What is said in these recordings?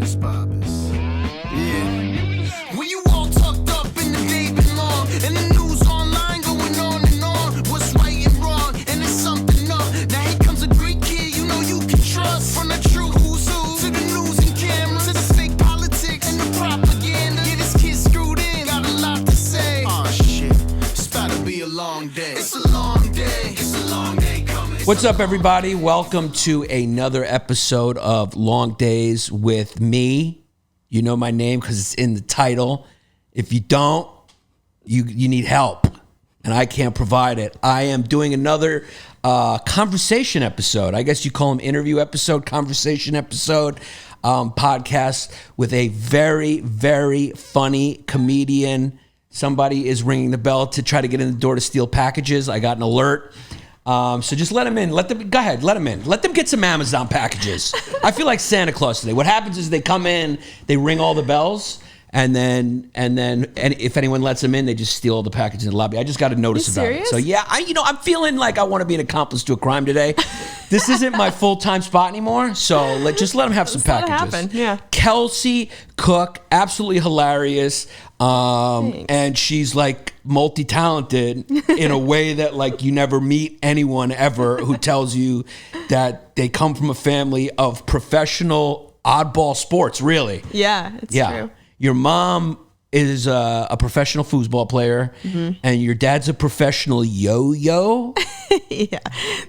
Yannis Pappas. Yeah. When you all tucked up in the day been long, and the news online going on and on, what's right and wrong, and there's something up. Now here comes a great kid you know you can trust. From the true who's who, to the news and cameras, to the fake politics and the propaganda. Yeah, this kid screwed in, got a lot to say. Oh shit, it's about to be a long day. It's a long day, it's a long day coming. What's up, everybody? Welcome to another episode of Long Days with me. You know my name because it's in the title. If you don't, you need help, and I can't provide it. I am doing another conversation episode. I guess you call them interview episode, conversation episode, podcast with a very, very funny comedian. Somebody is ringing the bell to try to get in the door to steal packages. I got an alert. So just let them in. Go ahead, let them in. Let them get some Amazon packages. I feel like Santa Claus today. What happens is they come in, they ring all the bells, and if anyone lets them in, they just steal all the packages in the lobby. I just got a notice about it. So yeah, I'm feeling like I want to be an accomplice to a crime today. This isn't my full-time spot anymore, so just let them have some packages. Let it happen. Yeah. Kelsey Cook, absolutely hilarious. And she's like multi-talented in a way that like you never meet anyone ever who tells you that they come from a family of professional oddball sports, really. Yeah, it's true. Your mom is a professional foosball player, and your dad's a professional yo-yo. Yeah.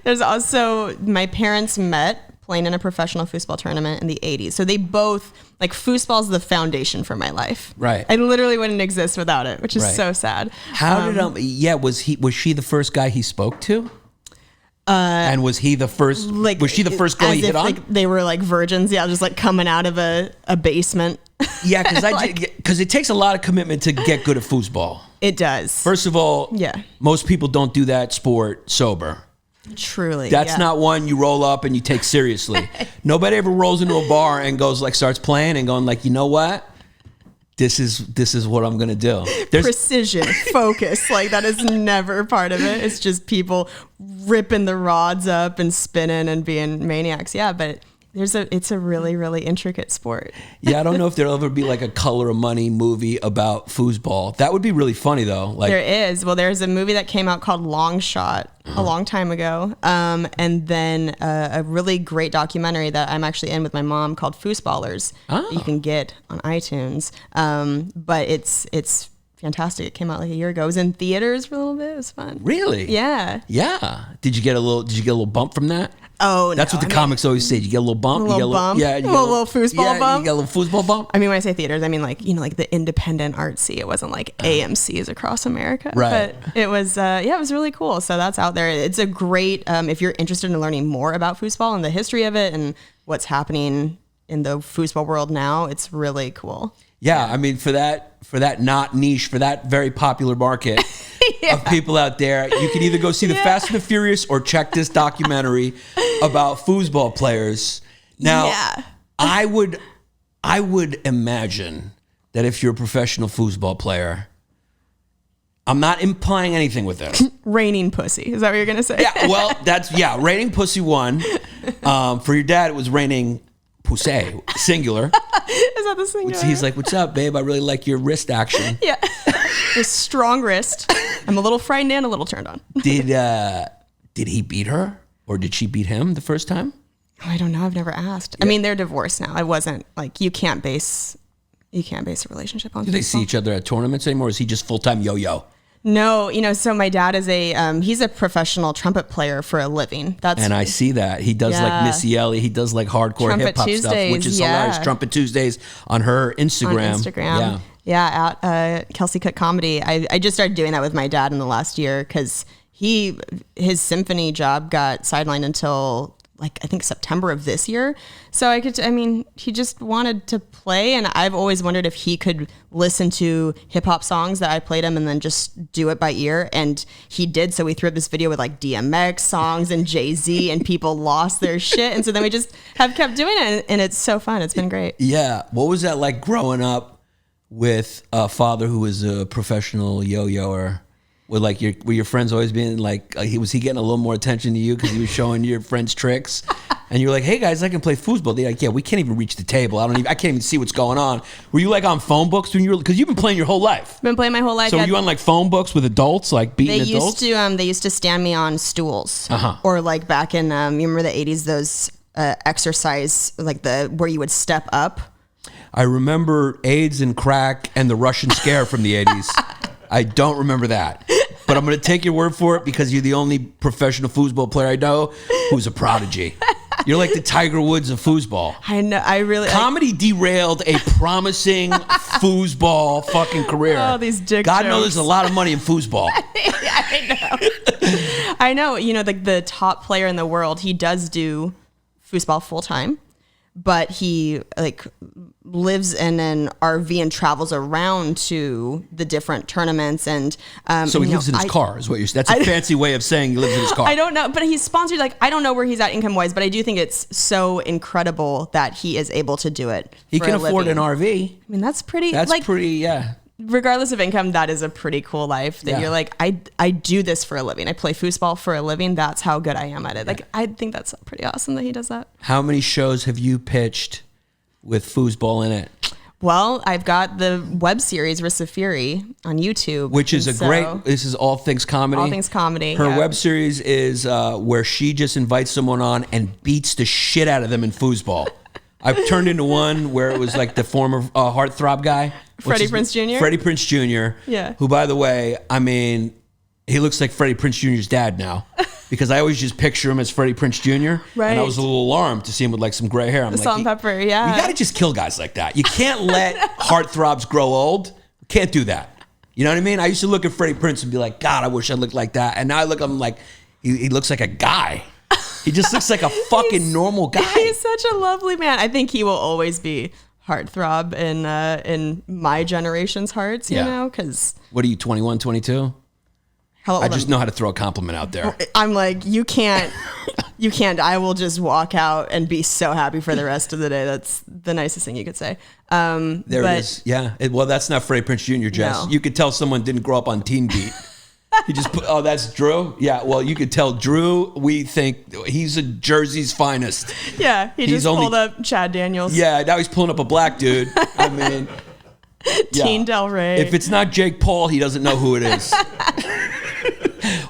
There's also, my parents met playing in a professional foosball tournament in the 80s. So they both, like, foosball's the foundation for my life. Right. I literally wouldn't exist without it, which is so sad. How did was she the first guy he spoke to? And was he the first? Was she the first girl he hit on? Like they were like virgins, yeah, just like coming out of a basement. Yeah, because it takes a lot of commitment to get good at foosball. It does. First of all, yeah, most people don't do that sport sober. Truly, that's not one you roll up and you take seriously. Nobody ever rolls into a bar and goes like starts playing and going like, you know what? This is what I'm gonna do. There's precision, focus, like that is never part of it. It's just people ripping the rods up and spinning and being maniacs. Yeah, but it's a really, really intricate sport. Yeah, I don't know if there'll ever be like a Color of Money movie about foosball. That would be really funny though. Like there is. Well, there's a movie that came out called Long Shot a long time ago, and then a really great documentary that I'm actually in with my mom called Foosballers. That you can get on iTunes, but it's fantastic. It came out like a year ago. It was in theaters for a little bit. It was fun. Really? Yeah. Yeah. Did you get a little bump from that? Oh, that's what the comics always say. You get a little bump. A little bump. Yeah. A little foosball bump. You get a little foosball bump. I mean, when I say theaters, I mean like the independent artsy. It wasn't like AMC's across America. Right. But it was it was really cool. So that's out there. It's a great if you're interested in learning more about foosball and the history of it and what's happening in the foosball world now. It's really cool. Yeah, I mean, for that not niche, for that very popular market of people out there, you can either go see the Fast and the Furious or check this documentary about foosball players. Now, I would imagine that if you're a professional foosball player, I'm not implying anything with this. Raining pussy. Is that what you're going to say? Yeah, well, raining pussy one. For your dad, it was raining pussy, singular. Is that the singular? He's like, what's up, babe? I really like your wrist action. Yeah. The strong wrist. I'm a little frightened and a little turned on. Did he beat her or did she beat him the first time? Oh, I don't know. I've never asked. Yeah. I mean, they're divorced now. I wasn't like, you can't base a relationship on. Do they see each other at tournaments anymore? Or is he just full-time yo-yo? No, so my dad is he's a professional trumpet player for a living. And I see that. He does like Missy Elliott. He does like hardcore hip hop stuff, which is hilarious. Trumpet Tuesdays on her Instagram. Yeah, at Kelsey Cook Comedy. I just started doing that with my dad in the last year because his symphony job got sidelined until like I think September of this year. So he just wanted to play, and I've always wondered if he could listen to hip hop songs that I played him and then just do it by ear, and he did. So we threw up this video with like DMX songs and Jay-Z, and people lost their shit. And so then we just have kept doing it, and it's so fun. It's been great. Yeah. What was that like growing up with a father who was a professional yo-yoer? With like were your friends always being like, was he getting a little more attention to you because he was showing your friends tricks? And you're like, hey guys, I can play foosball. They're like, yeah, we can't even reach the table. I can't even see what's going on. Were you like on phone books when you were, because you've been playing your whole life? Been playing my whole life. So were you on like phone books with adults, like beating adults? They used to stand me on stools, or like back in you remember the 80s, those exercise like where you would step up. I remember AIDS and crack and the Russian scare from the 80s. I don't remember that. But I'm going to take your word for it because you're the only professional foosball player I know who's a prodigy. You're like the Tiger Woods of foosball. I know. Comedy derailed a promising foosball fucking career. Oh, these dick God jokes. knows there's a lot of money in foosball. I know. I know. You know, the top player in the world, he does do foosball full time, but he like lives in an RV and travels around to the different tournaments. And so he lives in his car, is what you're saying. That's a fancy way of saying he lives in his car. I don't know, but he's sponsored. Like, I don't know where he's at income wise, but I do think it's so incredible that he is able to do it. He can afford an RV. I mean, that's pretty. Yeah. Regardless of income, that is a pretty cool life. That you're like, I do this for a living. I play foosball for a living. That's how good I am at it. Like, I think that's pretty awesome that he does that. How many shows have you pitched with foosball in it? Well, I've got the web series Risks of Fury on YouTube, which is this is all things comedy. All things comedy. Her web series is where she just invites someone on and beats the shit out of them in foosball. I've turned into one where it was like the former heartthrob guy. Freddie Prinze Jr.? Freddie Prinze Jr. Yeah. Who, by the way, I mean, he looks like Freddie Prinze Jr.'s dad now. Because I always just picture him as Freddie Prinze Jr. Right. And I was a little alarmed to see him with like some gray hair. I'm like, salt and pepper, yeah. You got to just kill guys like that. You can't let heartthrobs grow old. Can't do that. You know what I mean? I used to look at Freddie Prinze and be like, God, I wish I looked like that. And now I look at him like, he looks like a guy. He just looks like a fucking normal guy. He's such a lovely man. I think he will always be heartthrob in my generation's hearts, you know? Because what are you, 21, 22? I just know how to throw a compliment out there. I'm like, you can't. I will just walk out and be so happy for the rest of the day. That's the nicest thing you could say. There it is. Yeah. Well, that's not Freddie Prinze Jr., Jess. No. You could tell someone didn't grow up on Teen Beat. He just put, oh, that's Drew? Yeah, well, you could tell Drew, we think he's a Jersey's finest. Yeah, he's pulled up Chad Daniels. Yeah, now he's pulling up a black dude. I mean, Teen Del Rey. If it's not Jake Paul, he doesn't know who it is.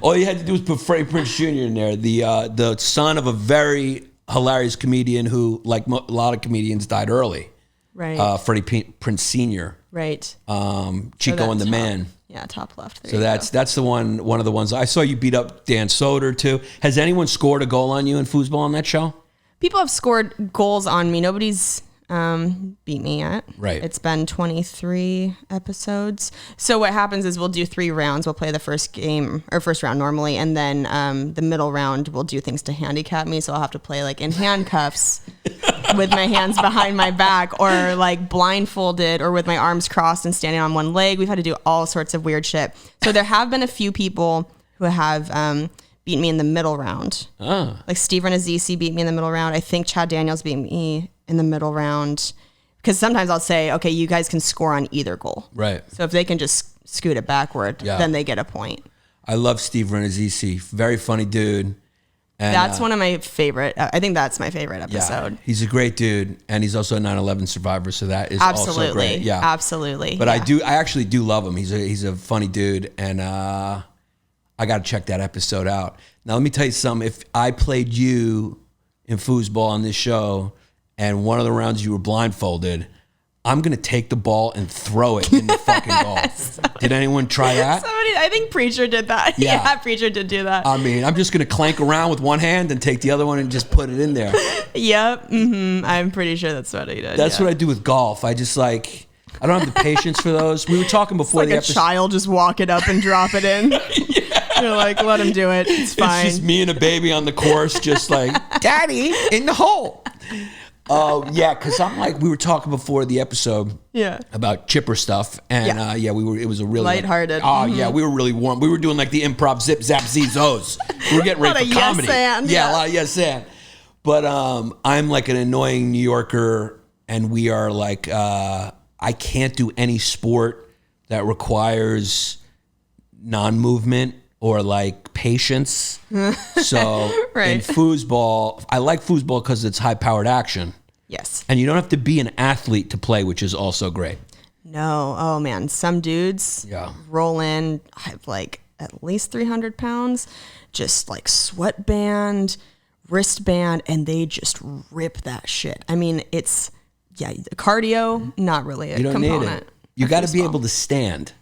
All you had to do was put Freddie Prinze Jr. in there, the son of a very hilarious comedian who, like a lot of comedians, died early. Right. Freddie Prinze Sr. Right. Chico and the Man. Yeah, top left. There so that's the one of the ones. I saw you beat up Dan Soder too. Has anyone scored a goal on you in foosball on that show? People have scored goals on me. Nobody's beat me yet. Right. It's been 23 episodes. So what happens is we'll do 3 rounds. We'll play the first round normally, and then the middle round we'll do things to handicap me. So I'll have to play like in handcuffs with my hands behind my back, or like blindfolded, or with my arms crossed and standing on one leg. We've had to do all sorts of weird shit. So there have been a few people who have beat me in the middle round. Oh. Like Steve Renazzisi beat me in the middle round. I think Chad Daniels beat me in the middle round, because sometimes I'll say, okay, you guys can score on either goal. Right. So if they can just scoot it backward, then they get a point. I love Steve Renazzisi. Very funny dude. And, that's one of my favorite. I think that's my favorite episode. Yeah, he's a great dude, and he's also a 9/11 survivor, so that is also great. Yeah, absolutely. But I actually do love him. He's a funny dude, and I got to check that episode out. Now let me tell you something. If I played you in foosball on this show, and one of the rounds you were blindfolded, I'm going to take the ball and throw it in the fucking goal. Did anyone try that? I think Preacher did that. Yeah, Preacher did do that. I mean, I'm just going to clank around with one hand and take the other one and just put it in there. Yep. Mm-hmm. I'm pretty sure that's what he did. That's what I do with golf. I just I don't have the patience for those. We were talking before the episode. Like a child, just walk it up and drop it in. Yeah. You're like, let him do it. It's fine. It's just me and a baby on the course, just like, Daddy, in the hole. Oh, yeah, because we were talking before the episode about chipper stuff. And it was a really lighthearted. Yeah, we were really warm. We were doing like the improv zip, zap, zos. We were getting ready for comedy. Yes and. Yeah, a lot of yes and. But I'm like an annoying New Yorker, and we are like, I can't do any sport that requires non-movement or like patience. So Right. in foosball, I like foosball because it's high-powered action. Yes. And you don't have to be an athlete to play, which is also great. No. Oh man, some dudes Yeah. roll in have like at least 300 pounds, just like sweatband, wristband, and they just rip that shit. I mean, it's cardio, not really a You don't component. need it. You of got to be foosball. able to stand.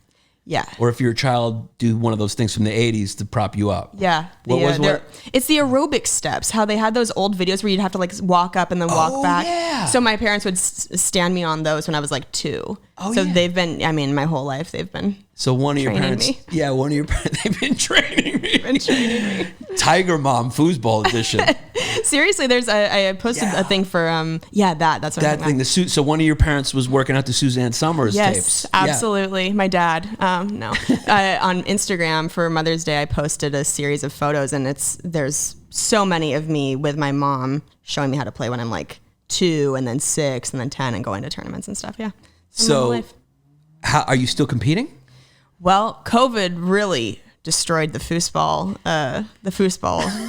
Yeah. Or if you're a child, do one of those things from the 80s to prop you up. Yeah. It's the aerobic steps, how they had those old videos where you'd have to like walk up and then walk back. Yeah. So my parents would stand me on those when I was like 2. Oh, so yeah. they've been, I mean, my whole life they've been So one of your training parents, me. one of your parents, they've been training me. been training me. Tiger Mom Foosball edition. Seriously, I posted a thing for that's what I'm That thing, so one of your parents was working out the Suzanne Summers Yes, tapes. Yeah. absolutely. My dad. No, on Instagram for Mother's Day, I posted a series of photos, and there's so many of me with my mom showing me how to play when I'm like 2, and then 6, and then 10, and going to tournaments and stuff. Yeah. So, how are you still competing? Well, COVID really destroyed the foosball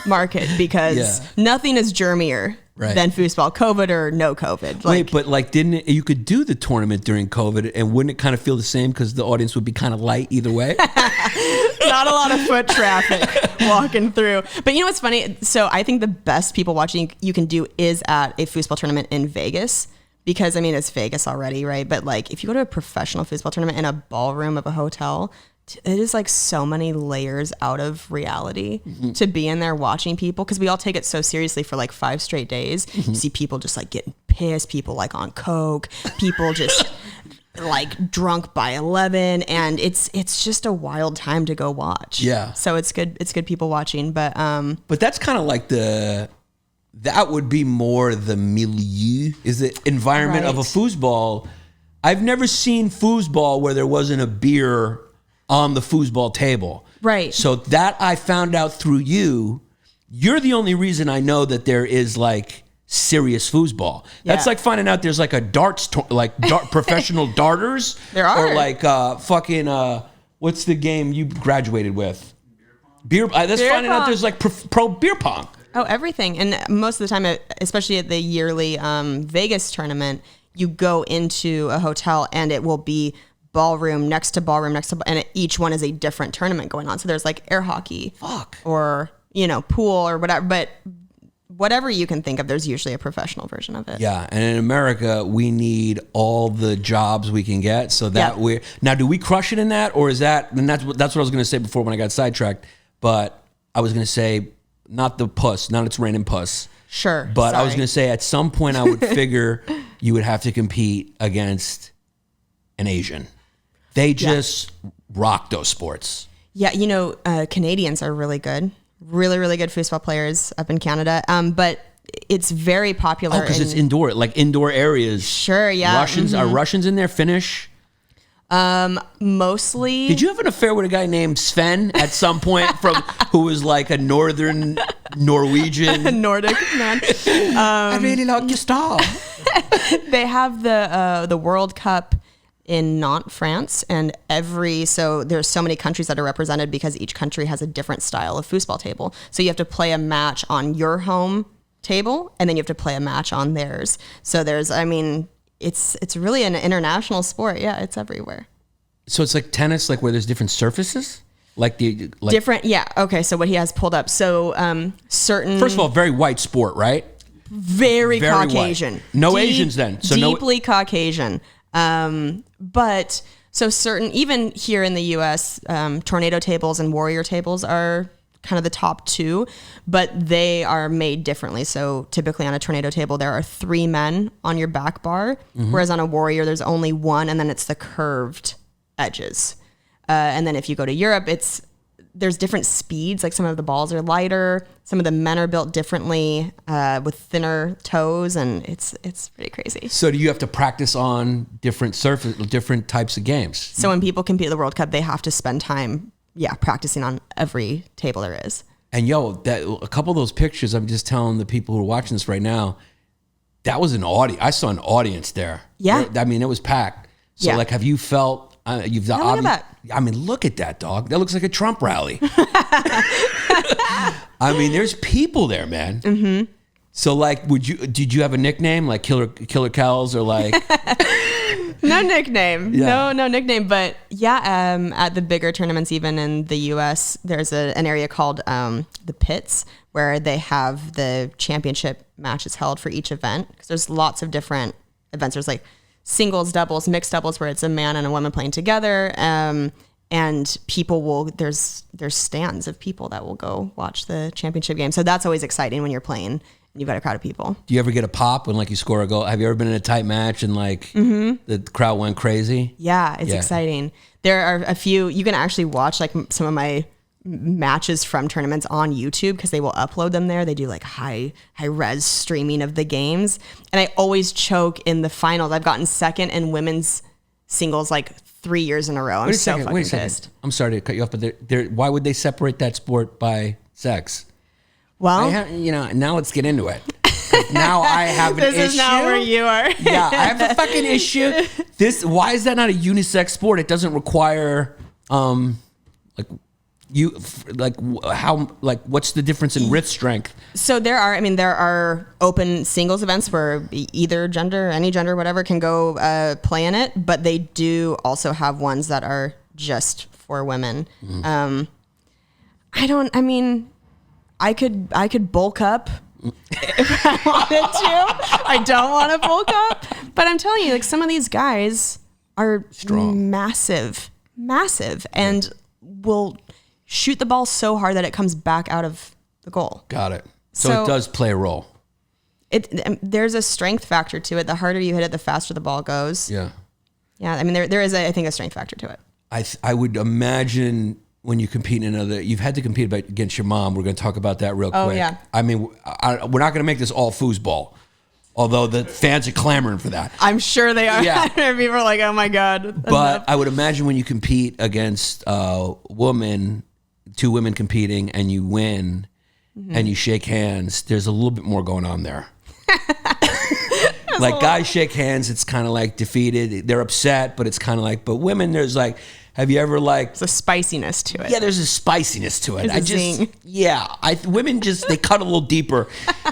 market because nothing is germier than foosball, COVID or no COVID. Wait, but like, you could do the tournament during COVID, and wouldn't it kind of feel the same because the audience would be kind of light either way? Not a lot of foot traffic walking through. But you know what's funny? So I think the best people watching you can do is at a foosball tournament in Vegas. Because, I mean, it's Vegas already, right? But, like, if you go to a professional foosball tournament in a ballroom of a hotel, it is, like, so many layers out of reality to be in there watching people. Because we all take it so seriously for, like, 5 straight days. You see people just, like, getting pissed. People, like, on coke. People just, like, drunk by 11. And it's just a wild time to go watch. Yeah. So it's good. It's good people watching. But that's kind of like that would be more the milieu, is the environment of a foosball. I've never seen foosball where there wasn't a beer on the foosball table. Right. So that I found out through you. You're the only reason I know that there is like serious foosball. That's like finding out there's like a professional darters. There are. Or like what's the game you graduated with? Beer. That's Beer finding out pong. there's like pro beer pong. Oh, everything. And most of the time, especially at the yearly Vegas tournament, you go into a hotel and it will be ballroom next to ballroom next to, and each one is a different tournament going on. So there's like air hockey or, pool or whatever. But whatever you can think of, there's usually a professional version of it. Yeah. And in America, we need all the jobs we can get so that now, do we crush it in that? Or is that, and that's what I was going to say before when I got sidetracked, but I was going to say, not the puss, not it's raining puss. Sure. But I was going to say at some point I would figure you would have to compete against an Asian. They just rock those sports. Yeah, Canadians are really good. Really, really good foosball players up in Canada. But it's very popular. Because it's indoor, like indoor areas. Sure, yeah. Are Russians in there? Finnish? Mostly. Did you have an affair with a guy named Sven at some point who was like a northern Norwegian Nordic man? I really like your style. They have the World Cup in Nantes, France, and so there's so many countries that are represented because each country has a different style of foosball table. So you have to play a match on your home table, and then you have to play a match on theirs. So it's really an international sport. Yeah, it's everywhere. So it's like tennis, like where there's different surfaces? Different, yeah. Okay, so what he has pulled up. So certain... First of all, very white sport, right? Very Caucasian. White. No Asians then. So deeply Caucasian. But so certain, even here in the U.S., tornado tables and warrior tables are kind of the top 2, but they are made differently. So typically on a tornado table, there are 3 men on your back bar, whereas on a warrior, there's only 1, and then it's the curved edges. And then if you go to Europe, there's different speeds. Like some of the balls are lighter. Some of the men are built differently with thinner toes, and it's pretty crazy. So do you have to practice on different types of games? So when people compete at the World Cup, they have to spend time, practicing on every table there is. And a couple of those pictures, I'm just telling the people who are watching this right now, that was an audience. I saw an audience there. Yeah. I mean, it was packed. So have you felt, You've Yeah, look at that. I mean, look at that, dog. That looks like a Trump rally. I mean, there's people there, man. Mm-hmm. So, like, did you have a nickname like Killer Kells or like? No nickname. Yeah. No nickname. But yeah, at the bigger tournaments, even in the U.S., there's an area called the Pits where they have the championship matches held for each event. Because there's lots of different events. There's like singles, doubles, mixed doubles where it's a man and a woman playing together. And people will, there's stands of people that will go watch the championship game. So that's always exciting when you're playing and you've got a crowd of people. Do you ever get a pop when like you score a goal? Have you ever been in a tight match and like the crowd went crazy? Yeah, it's exciting. There are a few, you can actually watch like some of my matches from tournaments on YouTube because they will upload them there. They do like high res streaming of the games. And I always choke in the finals. I've gotten second in women's singles like 3 years in a row. I'm so fucking pissed. I'm sorry to cut you off, but why would they separate that sport by sex? Well, now let's get into it. Now I have an issue. This is now where you are. Yeah, I have a fucking issue. Why is that not a unisex sport? It doesn't require, what's the difference in wrist strength? So there are open singles events where either gender, any gender, whatever, can go play in it, but they do also have ones that are just for women. I could bulk up if I wanted to. I don't want to bulk up, but I'm telling you, like some of these guys are strong, massive, and will shoot the ball so hard that it comes back out of the goal. Got it. So it does play a role. There's a strength factor to it. The harder you hit it, the faster the ball goes. Yeah. Yeah. I mean, there is, I think, a strength factor to it. I would imagine when you compete in you've had to compete against your mom. We're going to talk about that real quick. Oh, yeah. I mean, we're not going to make this all foosball, although the fans are clamoring for that. I'm sure they are. Yeah. People are like, oh my God. But I would imagine when you compete against a woman, two women competing, and you win and you shake hands, there's a little bit more going on there. Like guys shake hands, it's kind of like defeated. They're upset, but it's kind of like, but women, there's like, have you ever like... There's a spiciness to it. Yeah, there's a spiciness to it. There's a zing. Women just, they cut a little deeper.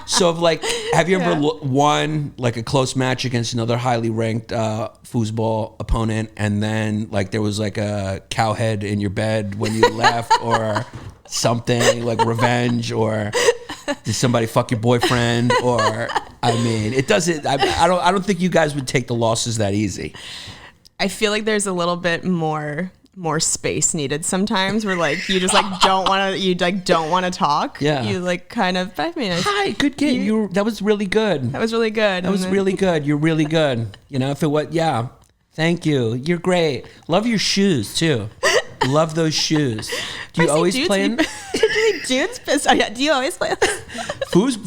So have you ever won like a close match against another highly ranked foosball opponent, and then like there was like a cow head in your bed when you left, or something like revenge, or did somebody fuck your boyfriend, or I mean, it doesn't. I don't think you guys would take the losses that easy. I feel like there's a little bit more space needed sometimes, where like you just like don't want to talk. Yeah. You like kind of. I mean, hi, good game. That was really good. That was really good. That was really good. You're really good. If it was, yeah. Thank you. You're great. Love your shoes too. Love those shoes. Do you always play in? Dudes? Do you always play?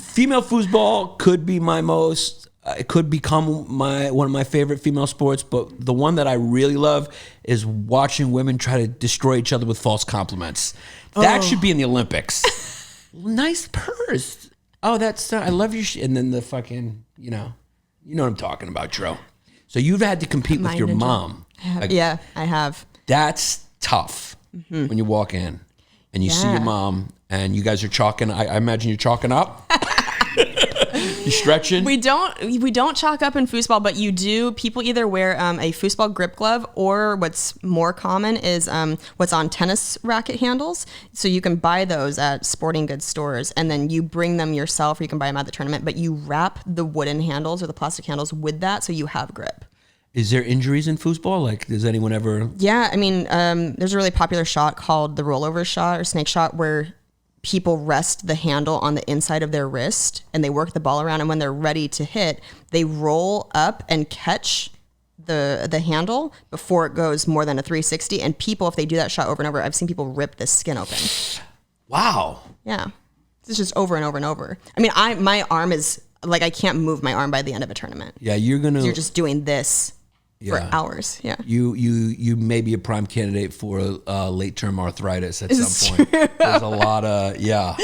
Female foosball could be my most. It could become one of my favorite female sports, but the one that I really love is watching women try to destroy each other with false compliments. That should be in the Olympics. Nice purse. Oh, that's I love your and then the fucking you know what I'm talking about, Tro. So you've had to compete with your mom. Yeah, I have. That's tough when you walk in and you see your mom and you guys are chalking. I imagine you're chalking up. You stretching? We don't chalk up in foosball, but you do. People either wear a foosball grip glove, or what's more common is what's on tennis racket handles. So you can buy those at sporting goods stores, and then you bring them yourself, or you can buy them at the tournament. But you wrap the wooden handles or the plastic handles with that, so you have grip. Is there injuries in foosball? Like, does anyone ever? Yeah, I mean, there's a really popular shot called the rollover shot or snake shot, where people rest the handle on the inside of their wrist and they work the ball around, and when they're ready to hit, they roll up and catch the handle before it goes more than a 360. And people, if they do that shot over and over, I've seen people rip the skin open. Wow. Yeah. It's just over and over and over. I mean, my arm is like, I can't move my arm by the end of a tournament. Yeah, you're just doing this for hours. Yeah. You may be a prime candidate for late term arthritis at some point. True. There's a lot of yeah.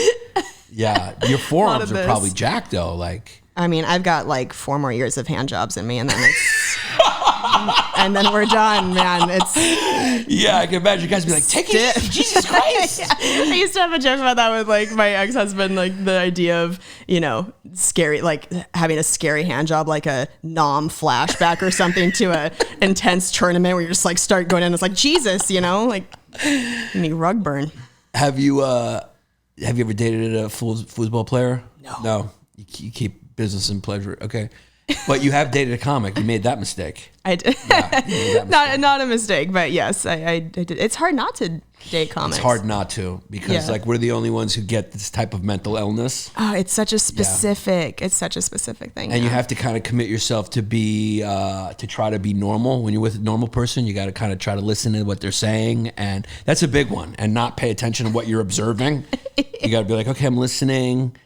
Your forearms are probably jacked though. Like, I mean, I've got like 4 more years of hand jobs in me, and then it's and then we're done, man. It's Yeah, I can imagine you guys be like, take it easy, Jesus Christ. I used to have a joke about that with like my ex-husband, like the idea of, scary, like having a scary hand job, like a nom flashback or something to a intense tournament where you just like start going in. It's like, Jesus, like you need rug burn. Have you ever dated a foosball player? No. You keep business and pleasure. Okay. But you have dated a comic. You made that mistake. I did. Yeah, you made that mistake. Not a mistake, but yes, I did. It's hard not to date comics. It's hard not to because we're the only ones who get this type of mental illness. Oh, it's such a specific thing. And you have to kind of commit yourself to be to try to be normal. When you're with a normal person, you got to kind of try to listen to what they're saying, and that's a big one. And not pay attention to what you're observing. You got to be like, okay, I'm listening.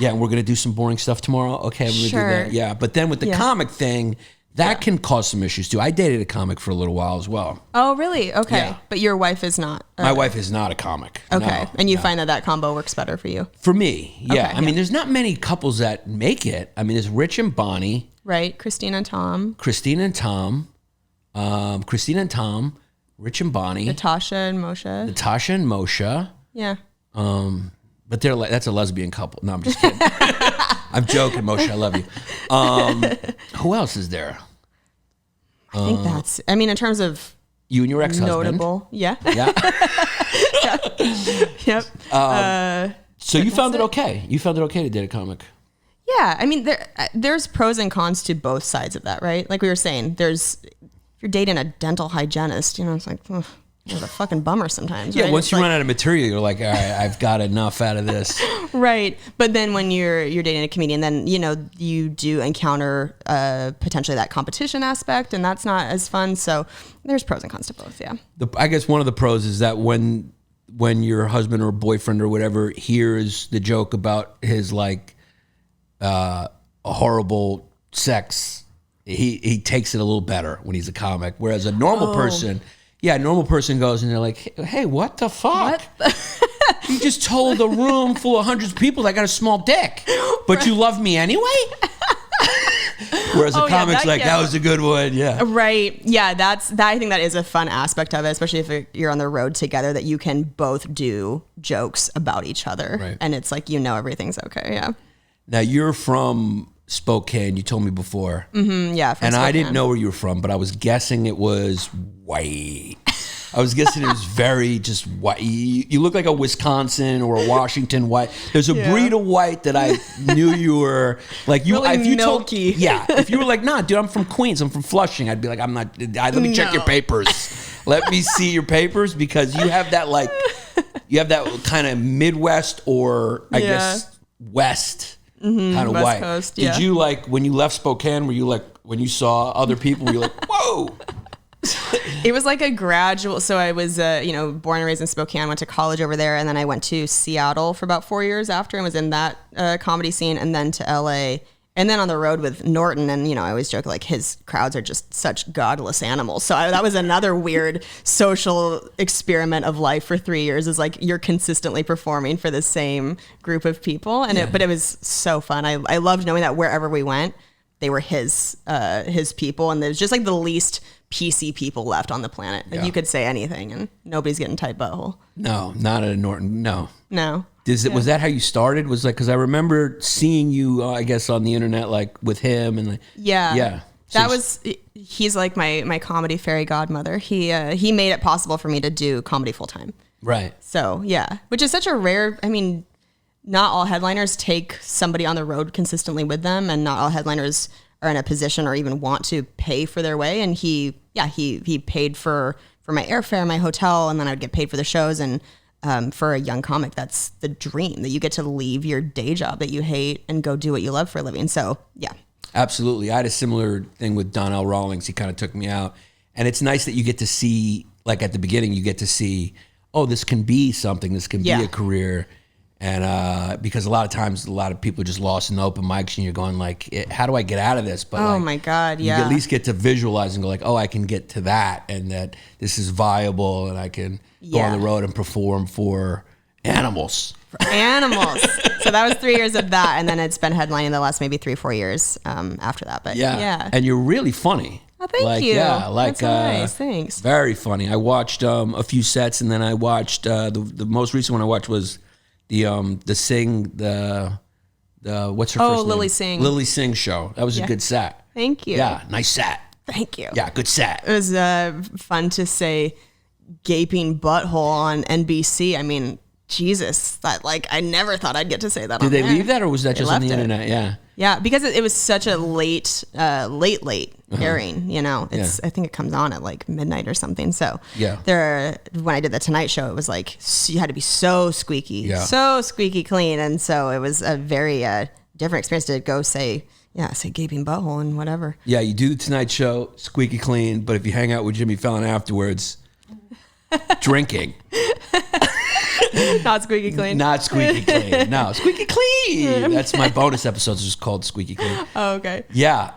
Yeah, and we're gonna do some boring stuff tomorrow. Okay, I'm gonna do that. Yeah, but then with the comic thing, that can cause some issues too. I dated a comic for a little while as well. Oh, really? Okay, Yeah. but your wife is not. My wife is not a comic. Okay, No, and you no. find that combo works better for you, For me, yeah. Okay, I mean, there's not many couples that make it. I mean, there's Rich and Bonnie, right? Christina and Tom, Christina and Tom, Rich and Bonnie, Natasha and Moshe. Natasha and Moshe. Yeah. But they're like, that's a lesbian couple. No, I'm just kidding. I'm joking, Moshe. I love you. Who else is there? I think that's. I mean, in terms of You and your ex-husband. notable, yeah. Yeah. Yep. So you found it okay. You found it okay to date a comic. Yeah, I mean, there's pros and cons to both sides of that, right? Like we were saying, if you're dating a dental hygienist, it's like, ugh, it's a fucking bummer sometimes. Yeah, right? once It's you like, run out of material, you're like, all right, I've got enough out of this. right. But then when you're dating a comedian, then you do encounter potentially that competition aspect, and that's not as fun. So there's pros and cons to both. Yeah. I guess one of the pros is that when your husband or boyfriend or whatever hears the joke about his like horrible sex, he takes it a little better when he's a comic. Whereas a normal person. Yeah, a normal person goes and they're like, hey, what the fuck? You just told a room full of hundreds of people that I got a small dick, but you love me anyway? Whereas a comic's that was a good one, yeah. Right. Yeah, I think that is a fun aspect of it, especially if you're on the road together, that you can both do jokes about each other. Right. And it's like, everything's okay, yeah. Now, you're from Spokane, you told me before. Mm-hmm, yeah, from And Spokane. I didn't know where you were from, but I was guessing it was white. I was guessing it was very just white. You look like a Wisconsin or a Washington white. There's a breed of white that I knew you were like. Really if you milky. If you were like, nah, dude, I'm from Queens. I'm from Flushing. I'd be like, I'm not. Let me check your papers. Let me see your papers, because you have that kind of Midwest or I guess West kind of West white. Coast, Did yeah. you like when you left Spokane? Were you like when you saw other people? Were you like, whoa? It was like a gradual. So I was, born and raised in Spokane, went to college over there, and then I went to Seattle for about 4 years after, and was in that comedy scene, and then to LA, and then on the road with Norton. And I always joke like his crowds are just such godless animals. So that was another weird social experiment of life for 3 years. Is like you're consistently performing for the same group of people, and but it was so fun. I loved knowing that wherever we went, they were his people, and there's just like the least PC people left on the planet. Like you could say anything and nobody's getting tight butthole. No, not at a Norton. No. Was that how you started? Was like, because I remember seeing you, I guess, on the internet, like with him and like, yeah. So he's like my comedy fairy godmother. He made it possible for me to do comedy full time. Right. So yeah, which is such a rare. I mean, not all headliners take somebody on the road consistently with them, and not all headliners are in a position or even want to pay for their way. And he paid for my airfare, my hotel, and then I would get paid for the shows. And for a young comic, that's the dream, that you get to leave your day job that you hate and go do what you love for a living. So yeah. Absolutely. I had a similar thing with Donnell Rawlings. He kind of took me out. And it's nice that you get to see, like at the beginning, you get to see, oh, this can be something. This can be a career. And because a lot of times, a lot of people are just lost in the open mics, and you're going like, how do I get out of this? But my God, yeah. You at least get to visualize and go like, oh, I can get to that, and that this is viable, and I can go on the road and perform for animals. So that was 3 years of that, and then it's been headlining the last maybe 3-4 years after that. But yeah. And you're really funny. Oh, thank you. Yeah, like That's so nice. Thanks. very funny. I watched a few sets, and then I watched the most recent one I watched was the what's her first name? Lily Singh. Lily Singh show. That was a good set. Thank you. Yeah, nice set. Thank you. Yeah, good set. It was fun to say gaping butthole on NBC. I mean, Jesus, that I never thought I'd get to say that. Did they leave that, or was that just on the internet? Yeah. Yeah, because it was such a late airing. You know, I think it comes on at midnight or something. So when I did the Tonight Show, it was you had to be so squeaky clean, and so it was a very different experience to go say gaping butthole and whatever. Yeah, you do the Tonight Show, squeaky clean, but if you hang out with Jimmy Fallon afterwards, drinking. Not squeaky clean. Not squeaky clean. No, squeaky clean. That's my bonus episodes, just called Squeaky Clean. Oh, okay. Yeah.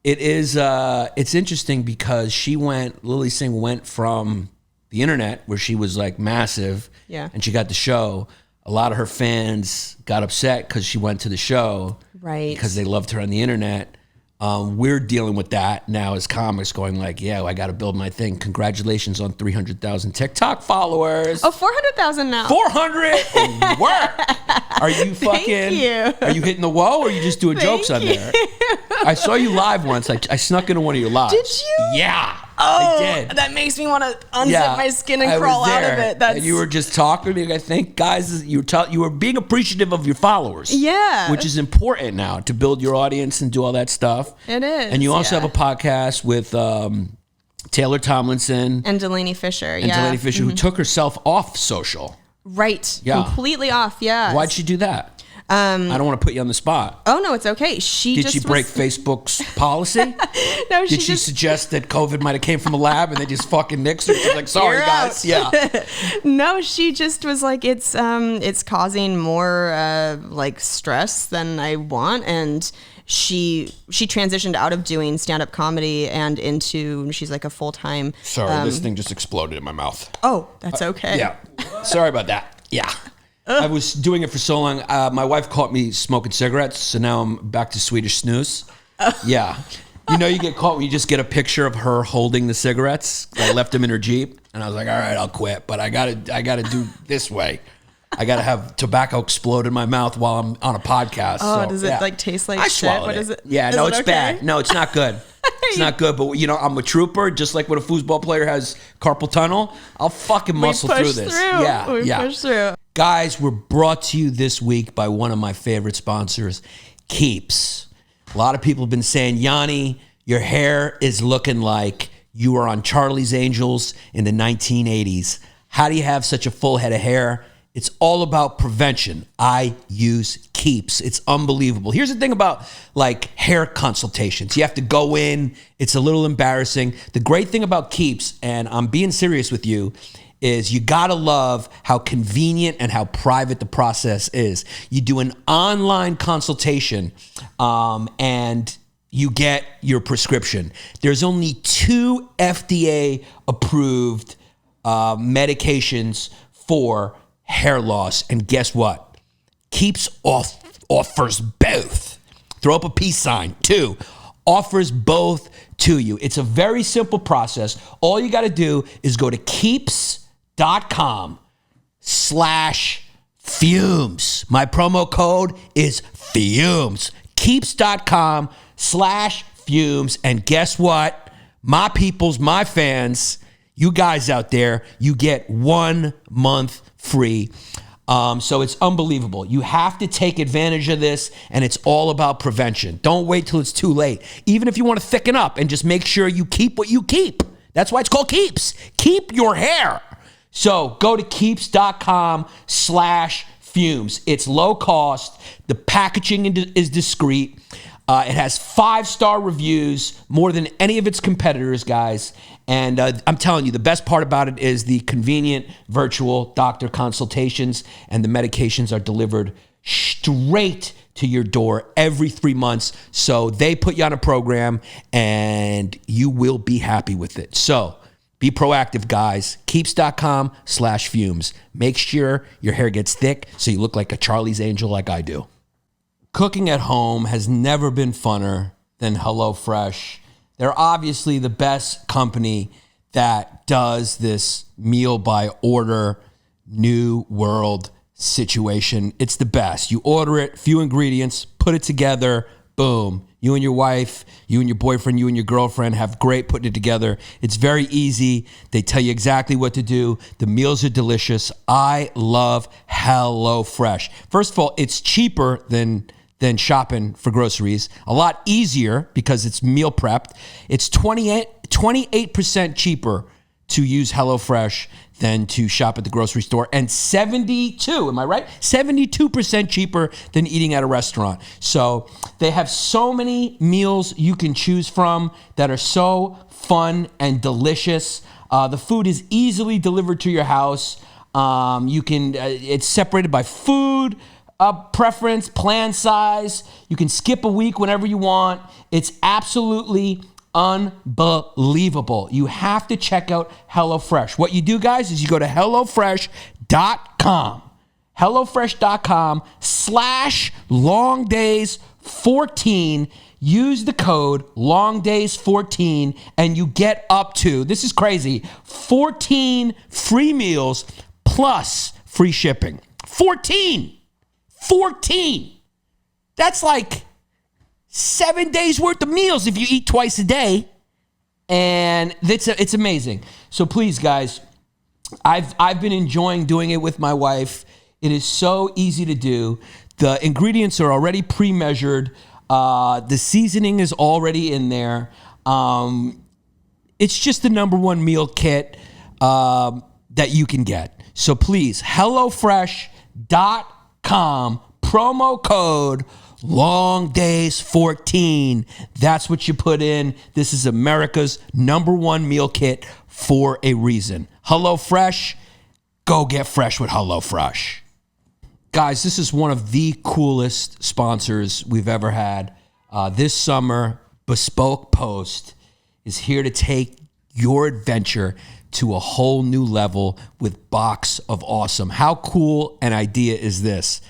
It is, it's interesting because Lily Singh went from the internet where she was massive. Yeah. And she got the show. A lot of her fans got upset because she went to the show. Right. Because they loved her on the internet. We're dealing with that now as comics, going I got to build my thing. Congratulations on 300,000 TikTok followers. Oh, 400,000 now. 400? Work. Are you fucking? Thank you. Are you hitting the whoa, or are you just doing jokes on there? I saw you live once. I snuck into one of your lives. Did you? Yeah. Oh, I did. That makes me want to unzip my skin and crawl out of it. And you were just talking to me. I think, guys, you were being appreciative of your followers. Yeah. Which is important now to build your audience and do all that stuff. It is. And you also have a podcast with Taylor Tomlinson. And Delaney Fisher. And Delaney Fisher, who took herself off social. Right. Yeah. Completely off, yeah. Why'd she do that? I don't want to put you on the spot. Oh, no, it's okay. Did she break Facebook's policy? No, Did she suggest that COVID might have came from a lab and they just fucking nixed her? She's like, sorry, You're guys. out. Yeah. No, she just was it's causing more stress than I want, and she transitioned out of doing stand-up comedy and into she's a full-time. Sorry, this thing just exploded in my mouth. Oh, that's okay. Yeah. Sorry about that. Yeah. I was doing it for so long. My wife caught me smoking cigarettes, so now I'm back to Swedish snus. Yeah. You know, you get caught when you just get a picture of her holding the cigarettes. I left them in her Jeep, and I was like, all right, I'll quit, but I gotta do this way. I gotta have tobacco explode in my mouth while I'm on a podcast. Oh, so, does it taste like I shit? What it. is it? Yeah, is no, it it's okay? bad. No, it's not good. It's not good, but I'm a trooper. Just like when a foosball player has carpal tunnel, I'll fucking muscle through this. Yeah, we push through. Guys, we're brought to you this week by one of my favorite sponsors, Keeps. A lot of people have been saying, Yanni, your hair is looking like you were on Charlie's Angels in the 1980s. How do you have such a full head of hair? It's all about prevention. I use Keeps. It's unbelievable. Here's the thing about hair consultations. You have to go in. It's a little embarrassing. The great thing about Keeps, and I'm being serious with you, is you gotta love how convenient and how private the process is. You do an online consultation and you get your prescription. There's only 2 FDA approved medications for hair loss, and guess what? Keeps offers both. Throw up a peace sign. 2 offers both to you. It's a very simple process. All you got to do is go to keeps.com/fumes. My promo code is fumes. Keeps.com/fumes. And guess what? My peoples, my fans, you guys out there, you get 1 month free. So it's unbelievable. You have to take advantage of this, and it's all about prevention. Don't wait till it's too late. Even if you want to thicken up, and just make sure you keep what you keep. That's why it's called Keeps. Keep your hair. So go to keeps.com/fumes. It's low cost. The packaging is discreet. It has 5-star reviews, more than any of its competitors, guys. And I'm telling you, the best part about it is the convenient virtual doctor consultations, and the medications are delivered straight to your door every 3 months. So they put you on a program, and you will be happy with it. So be proactive, guys. Keeps.com/fumes. Make sure your hair gets thick so you look like a Charlie's Angel like I do. Cooking at home has never been funner than HelloFresh. They're obviously the best company that does this meal by order, new world situation. It's the best. You order it, few ingredients, put it together, boom. You and your wife, you and your boyfriend, you and your girlfriend have great putting it together. It's very easy. They tell you exactly what to do. The meals are delicious. I love HelloFresh. First of all, it's cheaper than shopping for groceries. A lot easier because it's meal prepped. It's 28% cheaper to use HelloFresh than to shop at the grocery store, and 72% cheaper than eating at a restaurant. So they have so many meals you can choose from that are so fun and delicious. The food is easily delivered to your house. It's separated by food preference, plan size. You can skip a week whenever you want. It's absolutely unbelievable. You have to check out HelloFresh. What you do, guys, is you go to HelloFresh.com. HelloFresh.com/LongDays14. Use the code LongDays14 and you get up to, this is crazy, 14 free meals plus free shipping. 14. That's like 7 days worth of meals if you eat twice a day. And it's amazing. So please, guys, I've been enjoying doing it with my wife. It is so easy to do. The ingredients are already pre-measured. The seasoning is already in there. It's just the number one meal kit that you can get. So please, HelloFresh.com, promo code LongDays14. That's what you put in. This is America's number one meal kit for a reason. HelloFresh, go get fresh with HelloFresh. Guys, this is one of the coolest sponsors we've ever had. This summer, Bespoke Post is here to take your adventure to a whole new level with Box of Awesome. How cool an idea is this?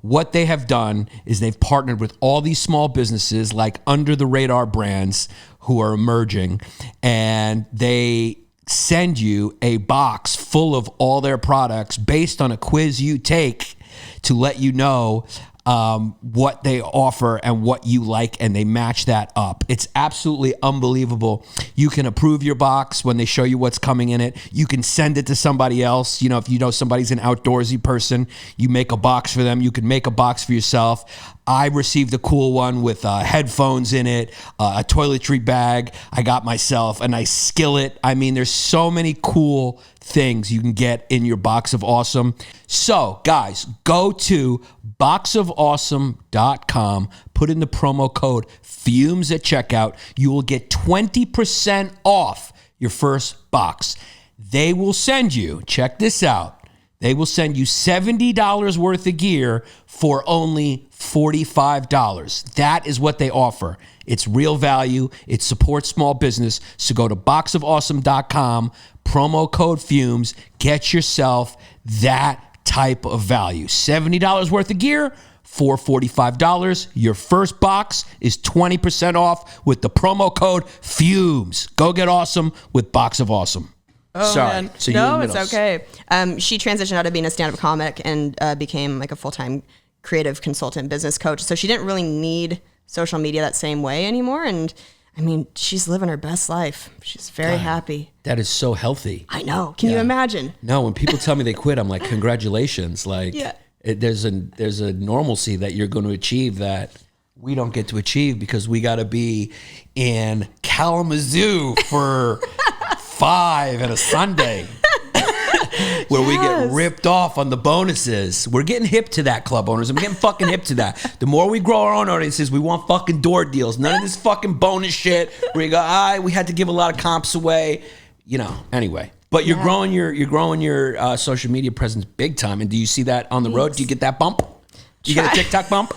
What they have done is they've partnered with all these small businesses like under the radar brands who are emerging, and they send you a box full of all their products based on a quiz you take to let you know what they offer and what you like, and they match that up. It's absolutely unbelievable. You can approve your box when they show you what's coming in it. You can send it to somebody else. You know, if you know somebody's an outdoorsy person, you make a box for them. You can make a box for yourself. I received a cool one with headphones in it, a toiletry bag. I got myself a nice skillet. I mean, there's so many cool things you can get in your Box of Awesome. So, guys, go to boxofawesome.com, put in the promo code FUMES at checkout. You will get 20% off your first box. They will send you, check this out, they will send you $70 worth of gear for only $45. That is what they offer. It's real value. It supports small business. So go to boxofawesome.com, promo code FUMES, get yourself that type of value. $70 worth of gear for $45. Your first box is 20% off with the promo code FUMES. Go get awesome with Box of Awesome. Oh, sorry. Man. So no, it's okay. She transitioned out of being a stand-up comic and became like a full-time creative consultant, business coach. So she didn't really need social media that same way anymore. And I mean, she's living her best life. She's very happy. That is so healthy. I know. Can you imagine? No, when people tell me they quit, I'm like, congratulations. Like, Yeah. There's a normalcy that you're going to achieve that we don't get to achieve because we got to be in Kalamazoo for 5 and a Sunday. Where we get ripped off on the bonuses. We're getting hip to that, club owners. I'm getting fucking hip to that. The more we grow our own audiences, we want fucking door deals. None of this fucking bonus shit where you go, we had to give a lot of comps away. You know, anyway. But you're growing your social media presence big time. And do you see that on the road? Do you get that bump? Do you get a TikTok bump?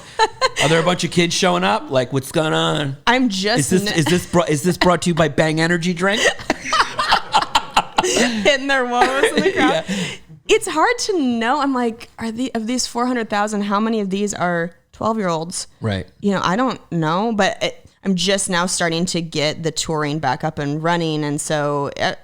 Are there a bunch of kids showing up? Like, what's going on? I'm just... Is this brought to you by Bang Energy Drink? Hitting their woes in the crowd. Yeah. It's hard to know. I'm like, of these 400,000, how many of these are 12-year-olds? Right. You know, I don't know, but I'm just now starting to get the touring back up and running. And so it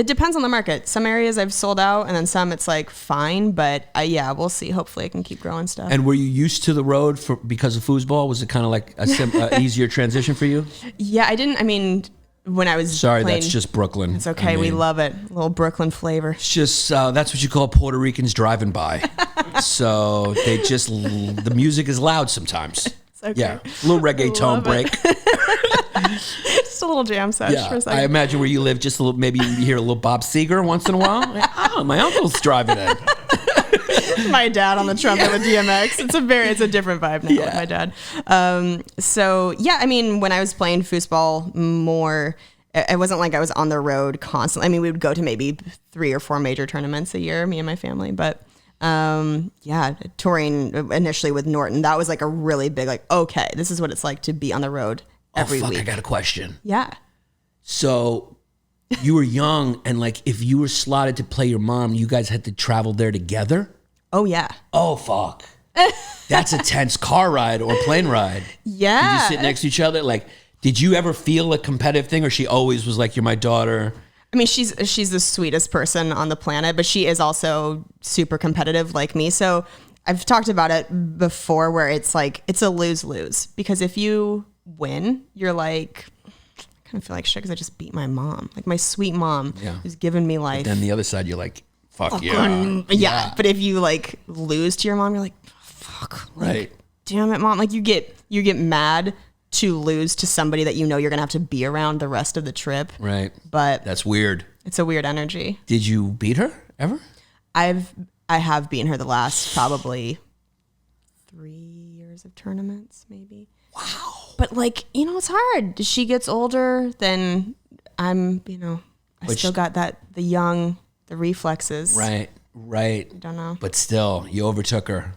depends on the market. Some areas I've sold out, and then some it's like fine, but yeah, we'll see. Hopefully I can keep growing stuff. And were you used to the road because of foosball? Was it kind of like a easier transition for you? Yeah, when I was Sorry, playing, that's just Brooklyn. it's okay. We love it. A little Brooklyn flavor. It's just, that's what you call Puerto Ricans driving by. So the music is loud sometimes. It's okay. Yeah, a little reggaeton break. Just a little jam session for a second. I imagine where you live, just a little, maybe you hear a little Bob Seger once in a while. Like, oh, my uncle's driving in. My dad on the trumpet with DMX. It's a different vibe now with my dad. So yeah, I mean, when I was playing foosball more, it wasn't like I was on the road constantly. I mean, we would go to maybe 3 or 4 major tournaments a year, me and my family. But yeah, touring initially with Norton, that was like a really big, like, okay, this is what it's like to be on the road every week. I got a question. Yeah. So you were young, and like, if you were slotted to play your mom, you guys had to travel there together? Oh, yeah. Oh, fuck. That's a tense car ride or plane ride. Yeah. Did you sit next to each other? Like, did you ever feel a competitive thing, or she always was like, you're my daughter? I mean, she's the sweetest person on the planet, but she is also super competitive like me. So I've talked about it before where it's like, it's a lose-lose. Because if you win, you're like, I kind of feel like shit because I just beat my mom. Like my sweet mom who's given me life. But then the other side, you're like, fuck yeah. But if you like lose to your mom, you're like, fuck. Like, right. Damn it, mom. Like you get mad to lose to somebody that you know you're going to have to be around the rest of the trip. Right. But that's weird. It's a weird energy. Did you beat her ever? I have beaten her the last probably 3 years of tournaments, maybe. Wow. But like, it's hard. As she gets older, then I'm, I still got the reflexes. Right. I don't know. But still, you overtook her.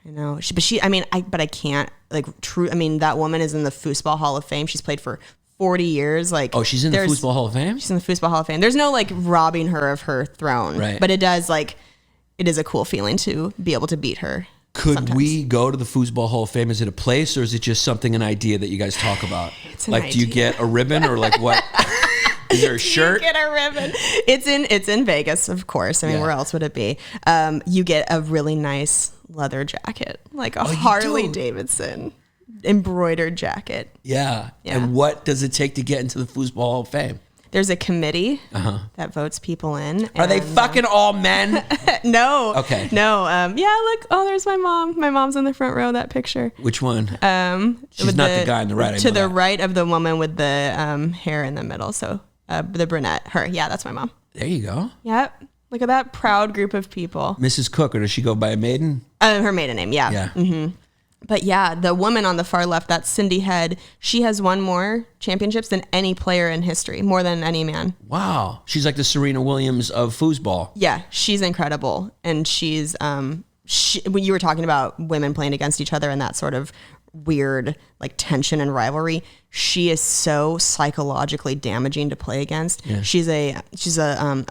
I know. I can't, that woman is in the Foosball Hall of Fame. She's played for 40 years. Like, oh, she's in the Foosball Hall of Fame? She's in the Foosball Hall of Fame. There's no like robbing her of her throne. Right. But it is a cool feeling to be able to beat her. Could sometimes. we go to the Foosball Hall of Fame? Is it a place, or is it just an idea that you guys talk about? It's an like, idea. do you get a ribbon, or like what? Is there a shirt? You get a ribbon. It's in Vegas, of course. I mean, where else would it be? You get a really nice leather jacket, like a Harley Davidson embroidered jacket. Yeah. And what does it take to get into the Foosball Hall of Fame? There's a committee that votes people in. Are they fucking all men? No. Okay. No. Yeah, look. Oh, there's my mom. My mom's in the front row of that picture. Which one? She's not the guy on the right. To the right of the woman with the hair in the middle. So the brunette. Her. Yeah, that's my mom. There you go. Yep. Look at that proud group of people. Mrs. Cook, or does she go by a maiden? Her maiden name, yeah. Yeah. Mm-hmm. But yeah, the woman on the far left, that's Cindy Head. She has won more championships than any player in history, more than any man. Wow. She's like the Serena Williams of foosball. Yeah, she's incredible. And she's, when you were talking about women playing against each other and that sort of weird like tension and rivalry, she is so psychologically damaging to play against. Yeah. She's a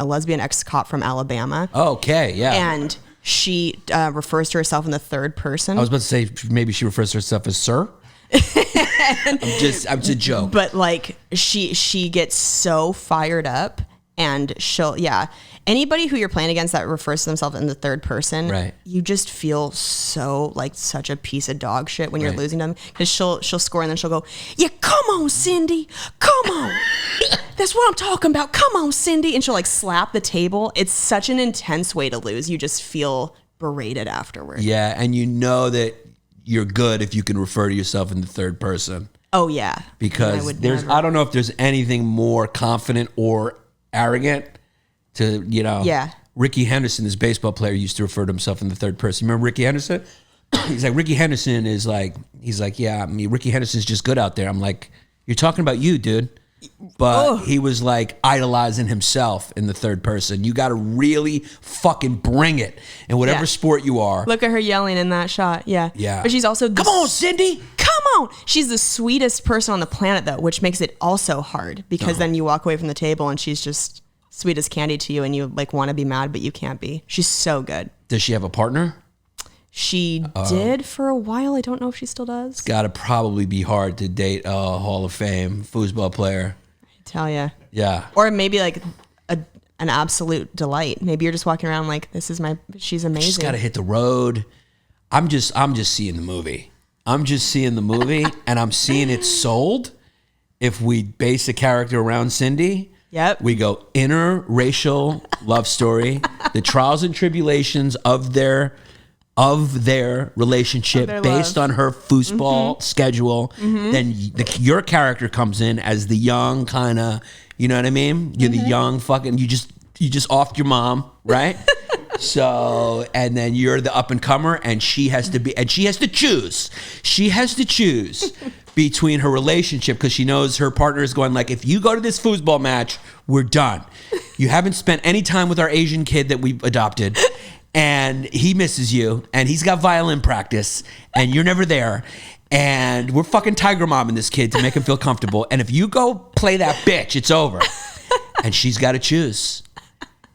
lesbian ex-cop from Alabama. Okay, yeah. And she refers to herself in the third person. I was about to say maybe she refers to herself as sir. It's a joke. But like she gets so fired up, and anybody who you're playing against that refers to themselves in the third person, right, you just feel so like such a piece of dog shit when you're losing them, because she'll score and then she'll go, yeah, come on, Cindy, come on. That's what I'm talking about. Come on, Cindy. And she'll like slap the table. It's such an intense way to lose. You just feel berated afterward. Yeah, and you know that you're good if you can refer to yourself in the third person. Oh yeah. Because I don't know if there's anything more confident or arrogant to, Ricky Henderson, this baseball player, used to refer to himself in the third person. Remember Ricky Henderson? He's like, Ricky Henderson is like, yeah, I mean, Ricky Henderson's just good out there. I'm like, you're talking about you, dude. But he was like idolizing himself in the third person. You got to really fucking bring it in whatever sport you are. Look at her yelling in that shot. Yeah. Yeah. But she's also... Come on, Cindy. Come on. She's the sweetest person on the planet, though, which makes it also hard, because then you walk away from the table and she's just sweet as candy to you, and you like want to be mad, but you can't be. She's so good. Does she have a partner? She did for a while. I don't know if she still does. Got to probably be hard to date a Hall of Fame foosball player. I tell you. Yeah. Or maybe like an absolute delight. Maybe you're just walking around like, she's amazing. She's got to hit the road. I'm just seeing the movie. I'm just seeing the movie, and I'm seeing it sold. If we base a character around Cindy, yep. We go interracial love story, the trials and tribulations of their relationship based on her foosball schedule. Then your character comes in as the young kind of, you know what I mean? You're the young fucking, you just offed your mom, right? So, and then you're the up and comer, and she has to choose. She has to choose between her relationship, because she knows her partner is going like, if you go to this foosball match, we're done. You haven't spent any time with our Asian kid that we adopted, and he misses you, and he's got violin practice, and you're never there. And we're fucking tiger momming this kid to make him feel comfortable. And if you go play that bitch, it's over. And she's got to choose.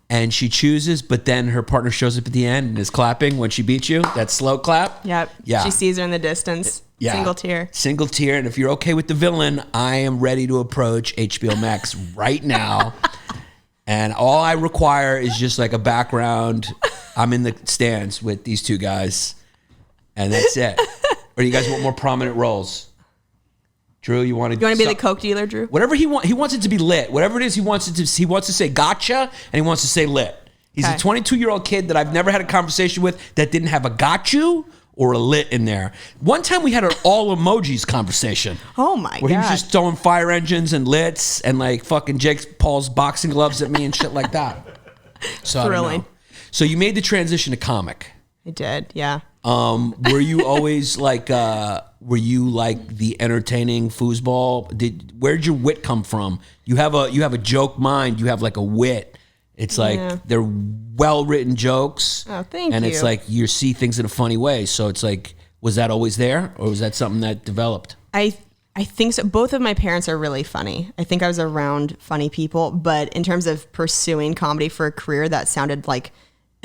And she chooses, but then her partner shows up at the end and is clapping when she beats you. That slow clap. Yep. Yeah. She sees her in the distance. Yeah. Single tear. Single tear. And if you're okay with the villain, I am ready to approach HBO Max right now. And all I require is just like a background. I'm in the stands with these two guys. And that's it. Or do you guys want more prominent roles? Drew, you want to be the coke dealer, Drew? Whatever he wants it to be lit. Whatever it is he wants to say gotcha, and he wants to say lit. He's a 22-year-old kid that I've never had a conversation with that didn't have a got you or a lit in there. One time we had an all emojis conversation. Oh my god. Where he was just throwing fire engines and lits and like fucking Jake Paul's boxing gloves at me and shit like that. So Thrilling. I don't know. So you made the transition to comic. I did, yeah. Were you always like, were you like the entertaining foosball? Where'd your wit come from? You have a joke mind. You have like a wit. It's like they're well-written jokes. Oh, thank you. And it's like you see things in a funny way. So it's like, was that always there, or was that something that developed? I think so. Both of my parents are really funny. I think I was around funny people, but in terms of pursuing comedy for a career, that sounded like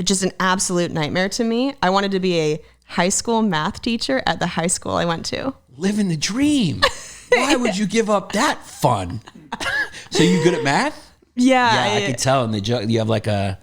just an absolute nightmare to me. I wanted to be a high school math teacher at the high school I went to. Living the dream. Why would you give up that fun? So you good at math? Yeah. Yeah, I can tell in the joke. You have like the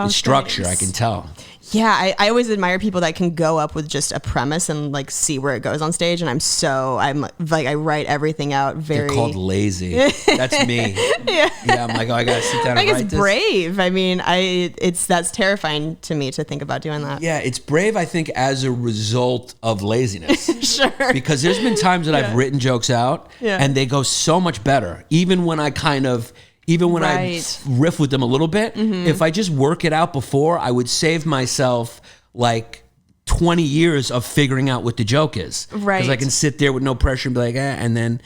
structure. Thanks. I can tell. Yeah, I always admire people that can go up with just a premise and like see where it goes on stage. And I'm like, I write everything out very. They're called lazy. That's me. Yeah, I'm like, oh, I gotta sit down and write it's this. brave. I mean, that's terrifying to me to think about doing that. Yeah, it's brave, I think, as a result of laziness. Sure. Because there's been times that I've written jokes out and they go so much better. Even when I I riff with them a little bit, if I just work it out before, I would save myself like 20 years of figuring out what the joke is. Right. Because I can sit there with no pressure and be like,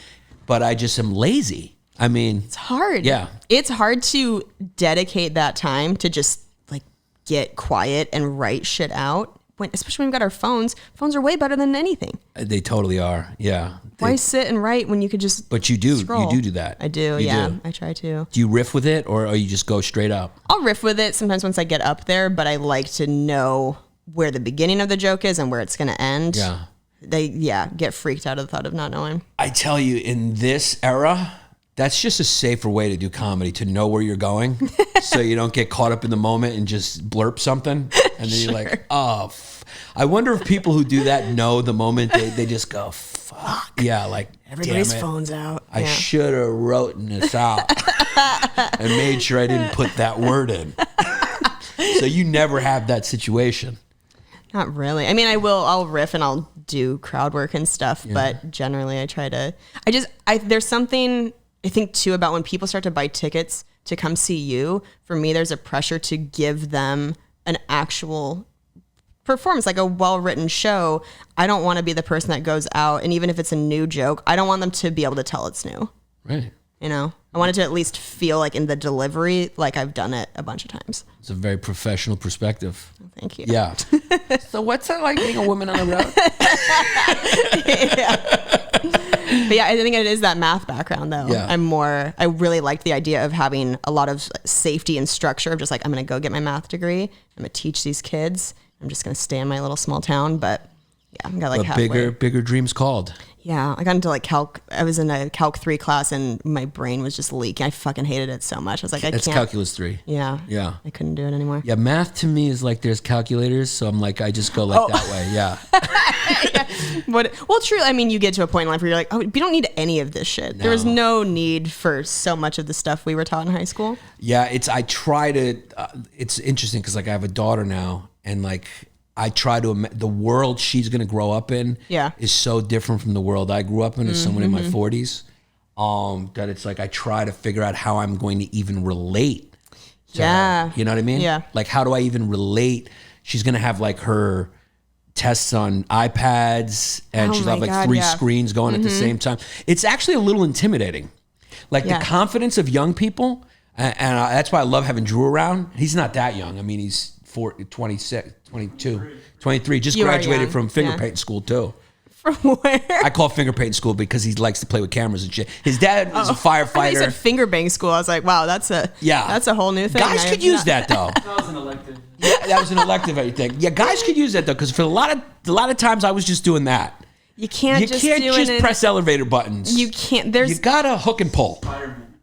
but I just am lazy. I mean, it's hard. Yeah. It's hard to dedicate that time to just like get quiet and write shit out. Especially when we've got our phones. Phones are way better than anything. They totally are. Yeah. Why sit and write when you could just But you do. scroll? You do that. I do. You Yeah. do. I try to. Do you riff with it, or you just go straight up? I'll riff with it sometimes once I get up there, but I like to know where the beginning of the joke is and where it's going to end. Yeah. They get freaked out of the thought of not knowing. I tell you, in this era, that's just a safer way to do comedy, to know where you're going so you don't get caught up in the moment and just blurp something. And then you're like, oh, I wonder if people who do that know the moment they just go, fuck. Yeah, like, Everybody's damn it. phone's out. I should have written this out and made sure I didn't put that word in. So you never have that situation. Not really. I mean, I'll riff and I'll do crowd work and stuff, but generally I try to, there's something I think too about when people start to buy tickets to come see you. For me, there's a pressure to give them an actual performance, like a well-written show. I don't want to be the person that goes out, and even if it's a new joke, I don't want them to be able to tell it's new. Right. You know, I want it to at least feel like in the delivery, like I've done it a bunch of times. It's a very professional perspective. Thank you. Yeah. So what's it like being a woman on the road? But yeah, I think it is that math background though. Yeah. I really liked the idea of having a lot of safety and structure of just like, I'm going to go get my math degree. I'm going to teach these kids. I'm just going to stay in my little small town. But yeah, I'm got like But halfway. bigger dreams called. Yeah, I got into like calc. I was in a calc 3 class and my brain was just leaking. I fucking hated it so much. I was like, It's can't. calculus 3. Yeah. Yeah. I couldn't do it anymore. Yeah, math to me is like there's calculators, so I'm like I just go like that way. Yeah. Well, true. I mean, you get to a point in life where you're like, oh, we don't need any of this shit. There was no need for so much of the stuff we were taught in high school. Yeah, I try to. It's interesting because like I have a daughter now, and like I try to the world she's gonna grow up in. Yeah. Is so different from the world I grew up in as someone in my 40s. That it's like I try to figure out how I'm going to even relate. To her. You know what I mean? Yeah. Like how do I even relate? She's gonna have like her tests on iPads, and she'll have like 3 screens going at the same time. It's actually a little intimidating. Like the confidence of young people, and that's why I love having Drew around. He's not that young. I mean, he's 26, 22, 23. Just graduated from finger painting school too. From where? I call it finger painting school because he likes to play with cameras and shit. His dad is a firefighter. I thought you said finger bang school. I was like, wow, that's a whole new thing. Guys could use that though. That was an elective. Yeah, that was an elective, I think. Yeah, guys could use that though, because for a lot of times I was just doing that. You can't just press elevator buttons. You can't. You gotta hook and pull.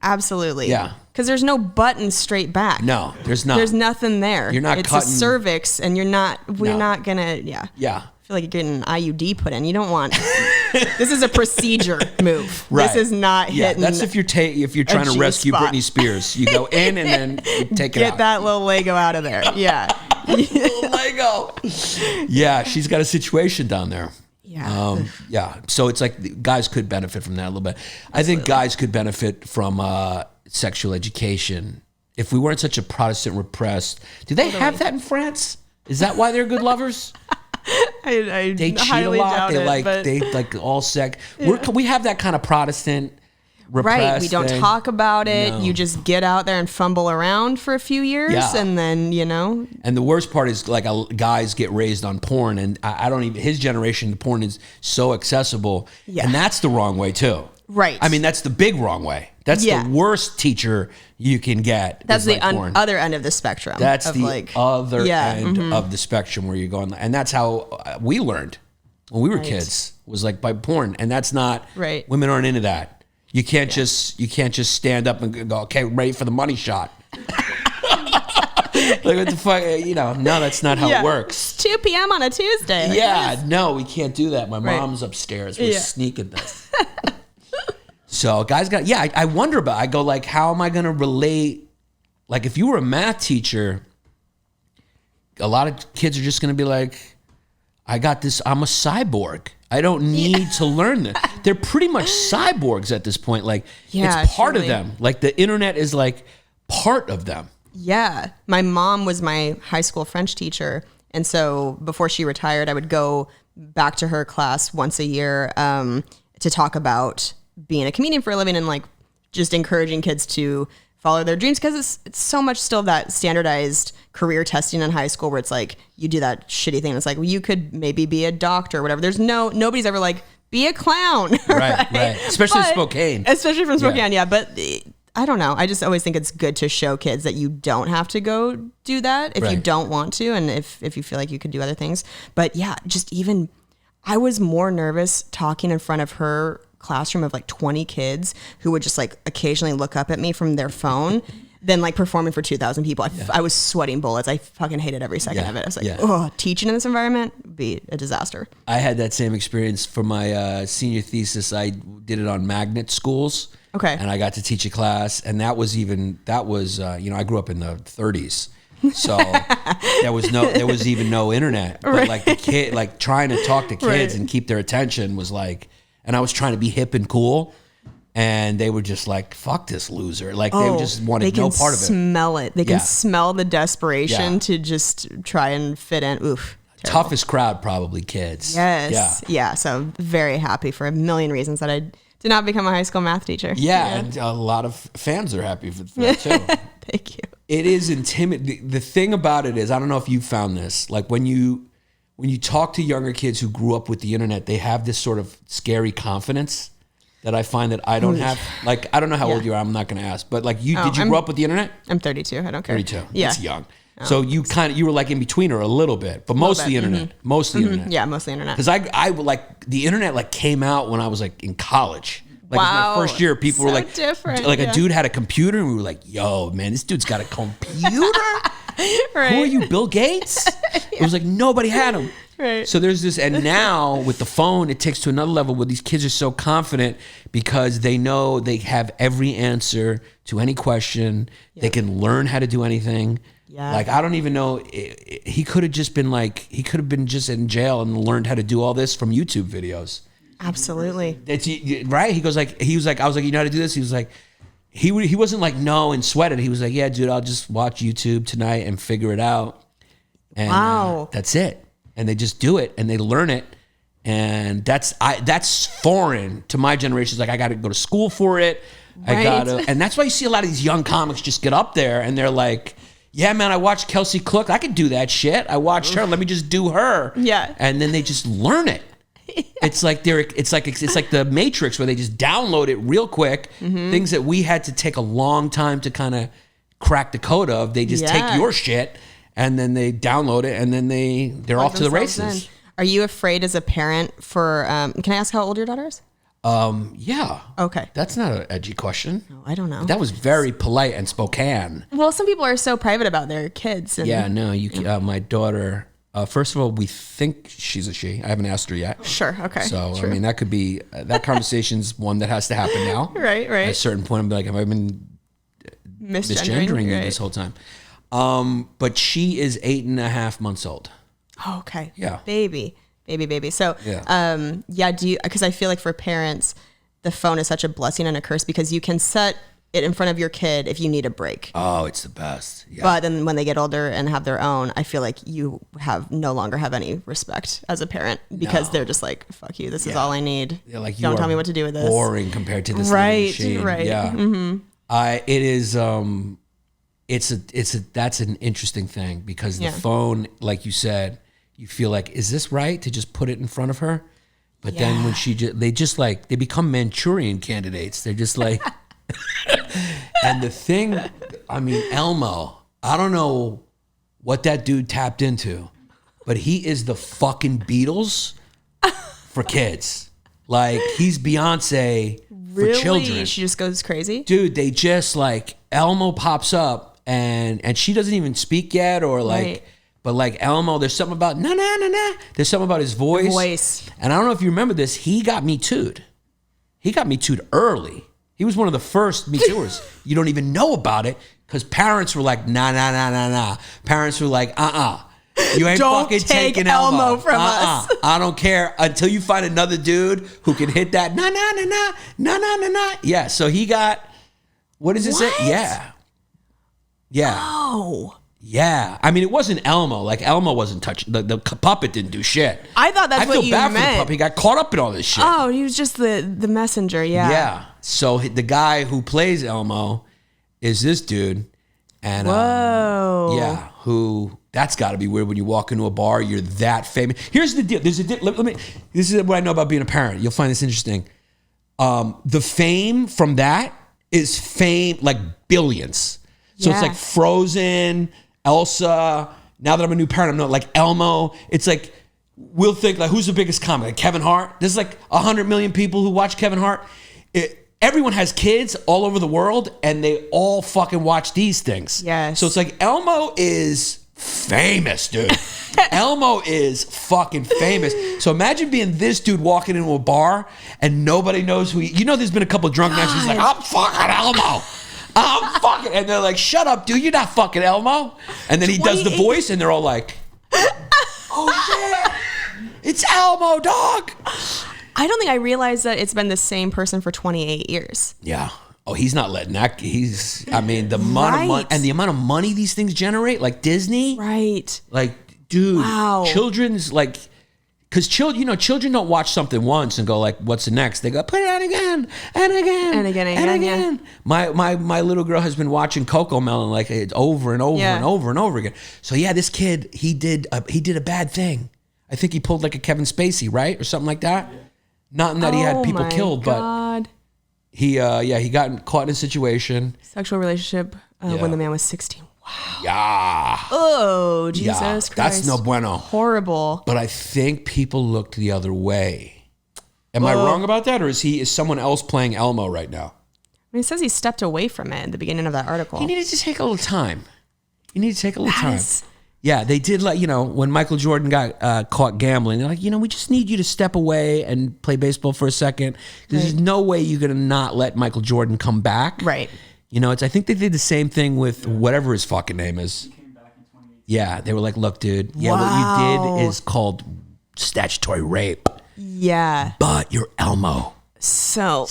Absolutely. Yeah. Because there's no button straight back. No, there's not. There's nothing there. You're not it's cutting. It's a cervix, and we're not gonna. Yeah. Yeah. I feel like you're getting an IUD put in. You don't want. This is a procedure move. Right. This is not hitting. That's if you're trying to rescue G-spot. Britney Spears. You go in and then you take it out. Get that little Lego out of there. Yeah. Little Lego. Yeah, she's got a situation down there. Yeah. Yeah. So it's like guys could benefit from that a little bit. I think guys could benefit from sexual education if we weren't such a Protestant repressed. Do they have that in France? Is that why they're good lovers? I They cheat a highly lot. doubt They like all sex. We have that kind of Protestant repressed right. We don't thing. talk about it. No. You just get out there and fumble around for a few years, and then And the worst part is like guys get raised on porn, and I don't even. His generation, the porn is so accessible, and that's the wrong way too. Right. I mean, that's the big wrong way. That's the worst teacher you can get. That's the porn. other end of the spectrum. That's of the other end of the spectrum where you're going, and that's how we learned when we were kids. Was like by porn, and that's not. Right. Women aren't into that. You can't just stand up and go, okay, ready for the money shot. Like what the fuck, no, that's not how it works. It's 2 p.m. on a Tuesday. Like, No, we can't do that. My mom's upstairs. We're sneaking this. So guys I wonder about, I go like, how am I going to relate? Like if you were a math teacher, a lot of kids are just going to be like, I got this, I'm a cyborg. I don't need to learn this. They're pretty much cyborgs at this point. Like it's part of them. Like the internet is like part of them. Yeah. My mom was my high school French teacher. And so before she retired, I would go back to her class once a year to talk about being a comedian for a living and like just encouraging kids to follow their dreams, because it's so much still that standardized career testing in high school where it's like you do that shitty thing. It's like, well, you could maybe be a doctor or whatever. There's nobody's ever like, be a clown. Right. Especially in Spokane. Especially from Spokane, yeah. But I don't know. I just always think it's good to show kids that you don't have to go do that if you don't want to, and if you feel like you could do other things. But yeah, just even, I was more nervous talking in front of her classroom of like 20 kids who would just like occasionally look up at me from their phone than like performing for 2,000 people. I was sweating bullets. I fucking hated every second of it. I was like, oh, teaching in this environment would be a disaster. I had that same experience for my senior thesis. I did it on magnet schools. Okay. And I got to teach a class, and that was I grew up in the 30s. So there was even no internet. But like the kid, like trying to talk to kids and keep their attention was like, and I was trying to be hip and cool, and they were just like, fuck this loser. Like they just wanted no part of it. They can smell it. They can smell the desperation to just try and fit in. Oof. Terrible. Toughest crowd, probably kids. Yes. Yeah. So very happy for a million reasons that I did not become a high school math teacher. Yeah. And a lot of fans are happy for that too. Thank you. It is intimidating. The thing about it is, I don't know if you found this, like when you talk to younger kids who grew up with the internet, they have this sort of scary confidence that I find that I don't have. Like, I don't know how old you are. I'm not going to ask. But like did you grow up with the internet? I'm 32. I don't care. 32. Yeah. It's young. So you were like in between her a little bit, but mostly internet. Mostly internet. Yeah, mostly internet. Because I like the internet like came out when I was like in college. Like Wow. my first year, people were like different. Like a dude had a computer, and we were like, "Yo, man, this dude's got a computer." Right. Who are you, Bill Gates? It was like nobody had him. Right. So there's this, and now with the phone, it takes to another level where these kids are so confident because they know they have every answer to any question. Yep. They can learn how to do anything. Yeah. Like, I don't even know. He could have just been like, he could have been just in jail and learned how to do all this from YouTube videos. Absolutely. It's right. He was like, I was like, you know how to do this? He was like, he wasn't like, no, and sweat it. He was like, yeah, dude, I'll just watch YouTube tonight and figure it out. And wow. That's it. And they just do it and they learn it. And that's foreign to my generation. It's like, I got to go to school for it. Right. And that's why you see a lot of these young comics just get up there and they're like, yeah, man, I watched Kelsey Cook. I could do that shit. I watched her. Let me just do her. Yeah. And then they just learn it. Yeah. It's like the Matrix where they just download it real quick. Mm-hmm. Things that we had to take a long time to kind of crack the code of. They just take your shit and then they download it and then they're off to the races. In. Are you afraid as a parent for? Can I ask how old your daughter is? Yeah. Okay. That's not an edgy question. No, I don't know. That was very polite and Spokane. Well, some people are so private about their kids. And, yeah, no, my daughter, first of all, we think she's a she. I haven't asked her yet. Sure, okay. So, true. I mean, that could be, that conversation's one that has to happen now. Right. At a certain point, I'm like, have I been misgendering you this whole time? But she is 8.5 months old. Oh, okay. Yeah. Baby. So, because I feel like for parents, the phone is such a blessing and a curse because you can set it in front of your kid if you need a break. Oh, it's the best. Yeah. But then when they get older and have their own, I feel like you no longer have any respect as a parent because they're just like, fuck you, this is all I need. They're like, don't tell me what to do with this. Boring compared to this machine. Right. Yeah. Mm-hmm. It is, that's an interesting thing because the phone, like you said, you feel like, is this right to just put it in front of her? But then when they become Manchurian candidates. They're just like, and the thing, I mean, Elmo, I don't know what that dude tapped into, but he is the fucking Beatles for kids. Like, he's Beyonce for children. She just goes crazy? Dude, they just like, Elmo pops up and she doesn't even speak yet or like... Right. But like Elmo, there's something about na. There's something about his voice. And I don't know if you remember this. He got Me Too'd. He got Me Too'd early. He was one of the first Me Too'ers. You don't even know about it because parents were like, nah. Parents were like, You ain't don't fucking take taking Elmo from us. I don't care until you find another dude who can hit that na. Yeah. So he got. What does it say? Yeah. Oh. Yeah, I mean, it wasn't Elmo. Like, Elmo wasn't touching. The puppet didn't do shit. I thought that's what you meant. I feel bad for the puppet. He got caught up in all this shit. Oh, he was just the messenger, Yeah. So the guy who plays Elmo is this dude. And whoa. Who, that's got to be weird when you walk into a bar, you're that famous. Here's the deal. This is what I know about being a parent. You'll find this interesting. The fame from that is fame, like billions. So it's like Frozen, Elsa. Now that I'm a new parent, I'm not like Elmo. It's like, we'll think like, who's the biggest comic? Like Kevin Hart. There's like 100 million people who watch Kevin Hart. Everyone has kids all over the world and they all fucking watch these things. Yes. So it's like Elmo is famous, dude. Elmo is fucking famous. So imagine being this dude walking into a bar and nobody knows who there's been a couple of drunk nights where he's like, I'm fucking Elmo. I'm fucking, and they're like, shut up, dude, you're not fucking Elmo. And then he does the voice and they're all like, oh shit, it's Elmo, dog. I don't think I realized that it's been the same person for 28 years. Yeah. Oh, he's not letting that, the amount of money, and the amount of money these things generate, like Disney. Right. Like, dude, wow. Children's like, because children don't watch something once and go like, what's the next? They go, put it on again and again and again. Yeah. My little girl has been watching Coco Melon like over and over and over and over again. So yeah, this kid, he did a bad thing. I think he pulled like a Kevin Spacey, right, or something like that. Yeah. Not in that he had people killed, but he got caught in a situation. Sexual relationship when the man was 16. Wow. Yeah. Oh, Jesus Christ. That's no bueno. Horrible. But I think people looked the other way. Am I wrong about that? Or is someone else playing Elmo right now? I mean, it says he stepped away from it at the beginning of that article. He needed to take a little time. Yeah, they did when Michael Jordan got caught gambling, they're like, we just need you to step away and play baseball for a second. There's no way you're going to not let Michael Jordan come back. Right. I think they did the same thing with whatever his fucking name is. He came back in 2018. Yeah, they were like, look, dude, what you did is called statutory rape. Yeah. But you're Elmo. So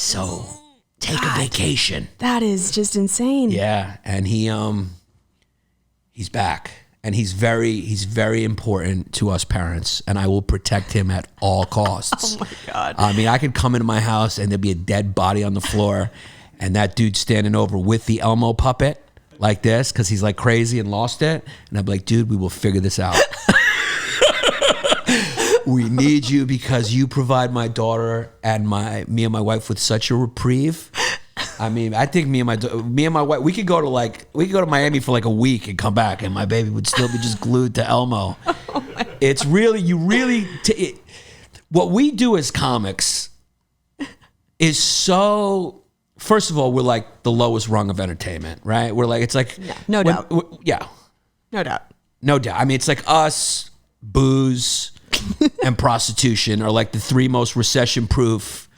take a vacation. That is just insane. Yeah, and he's back. And he's very important to us parents, and I will protect him at all costs. Oh my God. I mean, I could come into my house and there'd be a dead body on the floor, and that dude standing over with the Elmo puppet like this because he's like crazy and lost it, and I'd be like, dude, we will figure this out. We need you because you provide my daughter and me and my wife with such a reprieve. I mean, I think me and my wife, we could go to Miami for like a week and come back, and my baby would still be just glued to Elmo. It's really, what we do as comics is so. First of all, we're like the lowest rung of entertainment, right? We're like, it's like, no doubt. Yeah, no doubt. no doubt. I mean, it's like us, booze, and prostitution are like the three most recession-proof.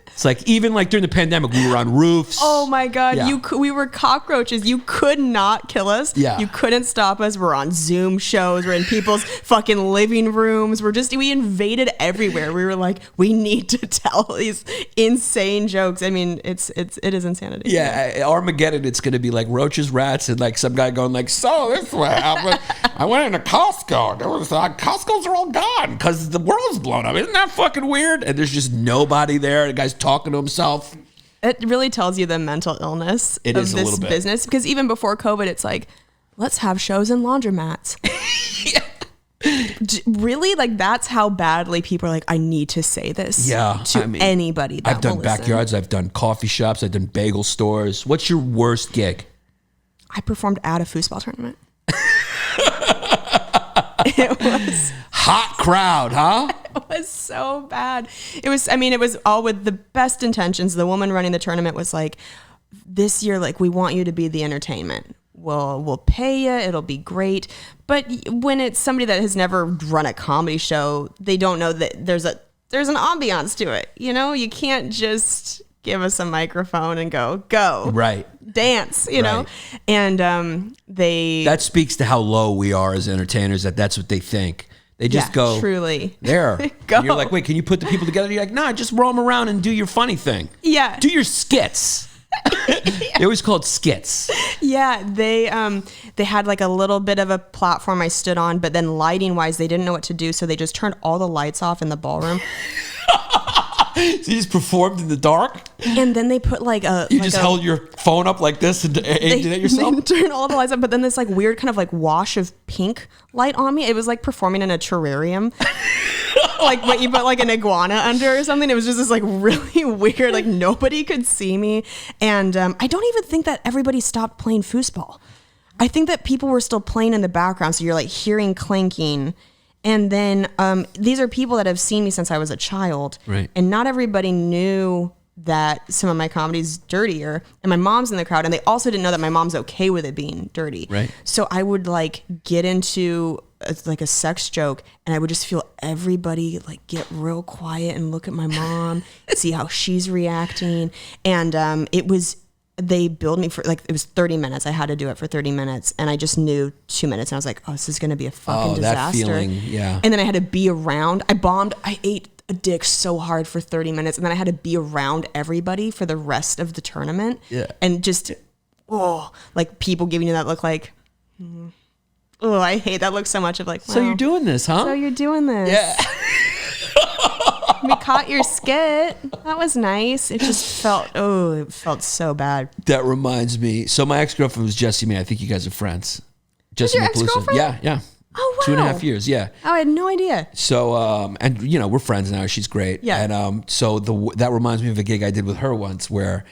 It's like even like during the pandemic, we were on roofs. Oh my God, Yeah. we were cockroaches. You could not kill us. Yeah. You couldn't stop us. We're on Zoom shows. We're in people's fucking living rooms. We invaded everywhere. We were like, we need to tell these insane jokes. I mean, it is insanity. Yeah, Armageddon, it's going to be like roaches, rats, and like some guy going like, so this is what happened. I went into Costco. There was Costco's are all gone because the world's blown up. Isn't that fucking weird? And there's just nobody there. The guy's talking to himself. It really tells you the mental illness It of is a this little bit. business. Because even before COVID, it's like, let's have shows in laundromats. Really? Like, that's how badly people are like, I need to say this to anybody that I've done will listen. backyards. I've done coffee shops. I've done bagel stores. What's your worst gig? I performed at a foosball tournament. It was Hot crowd, huh? It was so bad. It was all with the best intentions. The woman running the tournament was like, this year, like, we want you to be the entertainment. We'll pay you. It'll be great. But when it's somebody that has never run a comedy show, they don't know that there's an ambiance to it. You can't just give us a microphone and go Right. dance, know? And that speaks to how low we are as entertainers, that's what they think. They just go, truly. There. Go. And you're like, wait, can you put the people together? You're like, nah, just roam around and do your funny thing. Yeah. Do your skits. It was called skits. Yeah, they had like a little bit of a platform I stood on, but then lighting wise, they didn't know what to do, so they just turned all the lights off in the ballroom. So you just performed in the dark? And then they put like a... You just held your phone up like this and aimed it at yourself? They turned all the lights up, but then this like weird kind of like wash of pink light on me. It was like performing in a terrarium. Like what you put like an iguana under or something. It was just this like really weird, like nobody could see me. And I don't even think that everybody stopped playing foosball. I think that people were still playing in the background. So you're like hearing clanking. And then these are people that have seen me since I was a child. Right. And not everybody knew that some of my comedy's dirtier. And my mom's in the crowd. And they also didn't know that my mom's okay with it being dirty. Right. So I would like get into like a sex joke, and I would just feel everybody like get real quiet and look at my mom, see how she's reacting. And they billed me for like, it was 30 minutes. I had to do it for 30 minutes, and I just knew 2 minutes, and I was like, oh, this is going to be a fucking disaster. That feeling, yeah. And then I had to be around. I ate a dick so hard for 30 minutes, and then I had to be around everybody for the rest of the tournament. Yeah. And just, like people giving you that look like, oh, I hate that look so much of like, wow. So you're doing this, huh? So you're doing this. Yeah. We caught your skit. That was nice. It just felt so bad. That reminds me. So my ex-girlfriend was Jessie May. I think you guys are friends. Jessie your Macalusa. ex-girlfriend? Yeah. Oh, wow. 2.5 years, yeah. Oh, I had no idea. So, and we're friends now. She's great. Yeah. And so that reminds me of a gig I did with her once where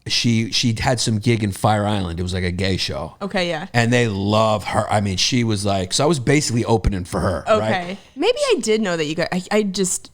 she had some gig in Fire Island. It was like a gay show. Okay, yeah. And they love her. I mean, she was like, so I was basically opening for her. Okay. Right? Maybe I did know that you guys. I just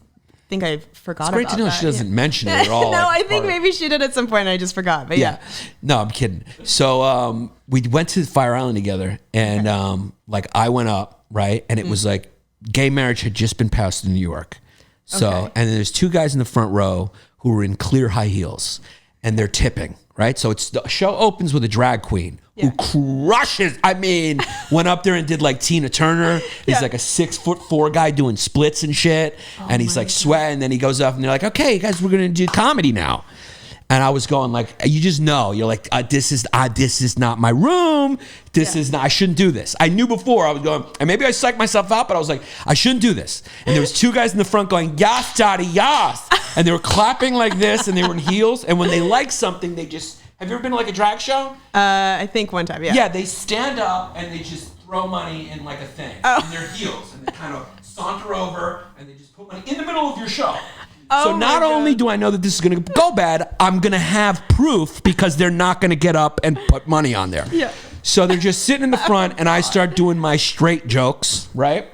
think I forgot It's great about to know that. she doesn't mention it at all. No, like, I think maybe she did at some point and I just forgot. But yeah. No, I'm kidding. So we went to Fire Island together, and like I went up, right? And it was like gay marriage had just been passed in New York. So, and there's two guys in the front row who were in clear high heels, and they're tipping, right? So it's the show opens with a drag queen who crushes. I mean, went up there and did like Tina Turner. He's like a 6'4" guy doing splits and shit, and he's like sweating. And then he goes up, and they're like, "Okay, guys, we're gonna do comedy now." And I was going like, you just know, you're like, this is not my room. This is not, I shouldn't do this. I knew before I was going, and maybe I psyched myself out, but I was like, I shouldn't do this. And there was two guys in the front going, "Yas, daddy, yas." And they were clapping like this, and they were in heels. And when they like something, they just, have you ever been to like a drag show? I think one time, yeah. Yeah, they stand up and they just throw money in like a thing in their heels. And they kind of saunter over and they just put money in the middle of your show. So not only do I know that this is going to go bad, I'm going to have proof because they're not going to get up and put money on there. Yeah. So they're just sitting in the front, and I start doing my straight jokes, right?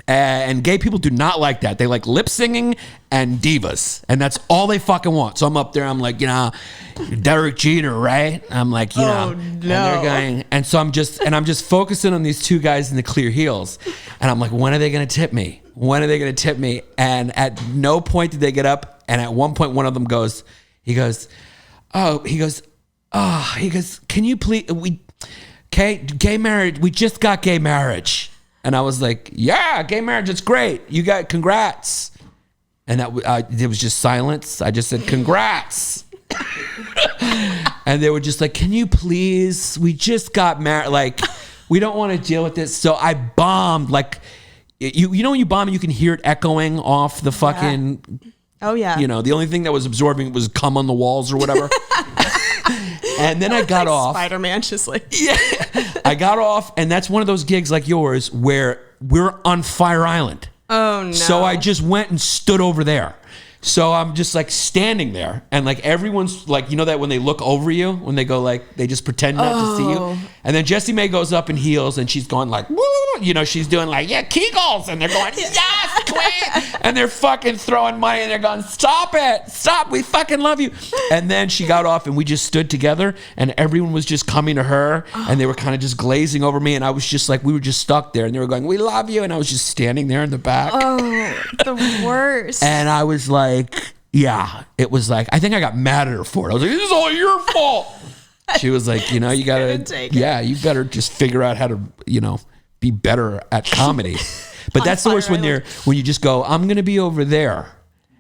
And gay people do not like that. They like lip singing and divas, and that's all they fucking want. So I'm up there, I'm like, you know, Derek Jeter, right? I'm like, you know, and they're going, and so I'm just focusing on these two guys in the clear heels, and I'm like, when are they going to tip me? When are they going to tip me? And at no point did they get up. And at one point, one of them goes, can you please, gay marriage, we just got gay marriage. And I was like, yeah, gay marriage, it's great. You got, congrats. And it was just silence. I just said, congrats. And they were just like, can you please, we just got married. Like, we don't want to deal with this. So I bombed, like, you know when you bomb and you can hear it echoing off the fucking... Oh, yeah. You know, the only thing that was absorbing was cum on the walls or whatever. And then I got off. Spider-Man, just like... Yeah. I got off, and that's one of those gigs like yours where we're on Fire Island. Oh, no. So I just went and stood over there. So I'm just like standing there, and like everyone's like, you know that when they look over you, when they go like, they just pretend not to see you. And then Jessie Mae goes up in heels, and she's going like, woo, you know, she's doing like, yeah, Kegels, and they're going, yes, queen, and they're fucking throwing money, and they're going, stop it, stop, we fucking love you. And then she got off, and we just stood together, and everyone was just coming to her, and they were kind of just glazing over me, and I was just like, we were just stuck there, and they were going, we love you, and I was just standing there in the back. Oh, the worst. And I was like, yeah, it was like, I think I got mad at her for it. I was like, this is all your fault. She was like, you know, you gotta, you better just figure out how to, you know, be better at comedy. But that's the worst when you just go, I'm gonna be over there,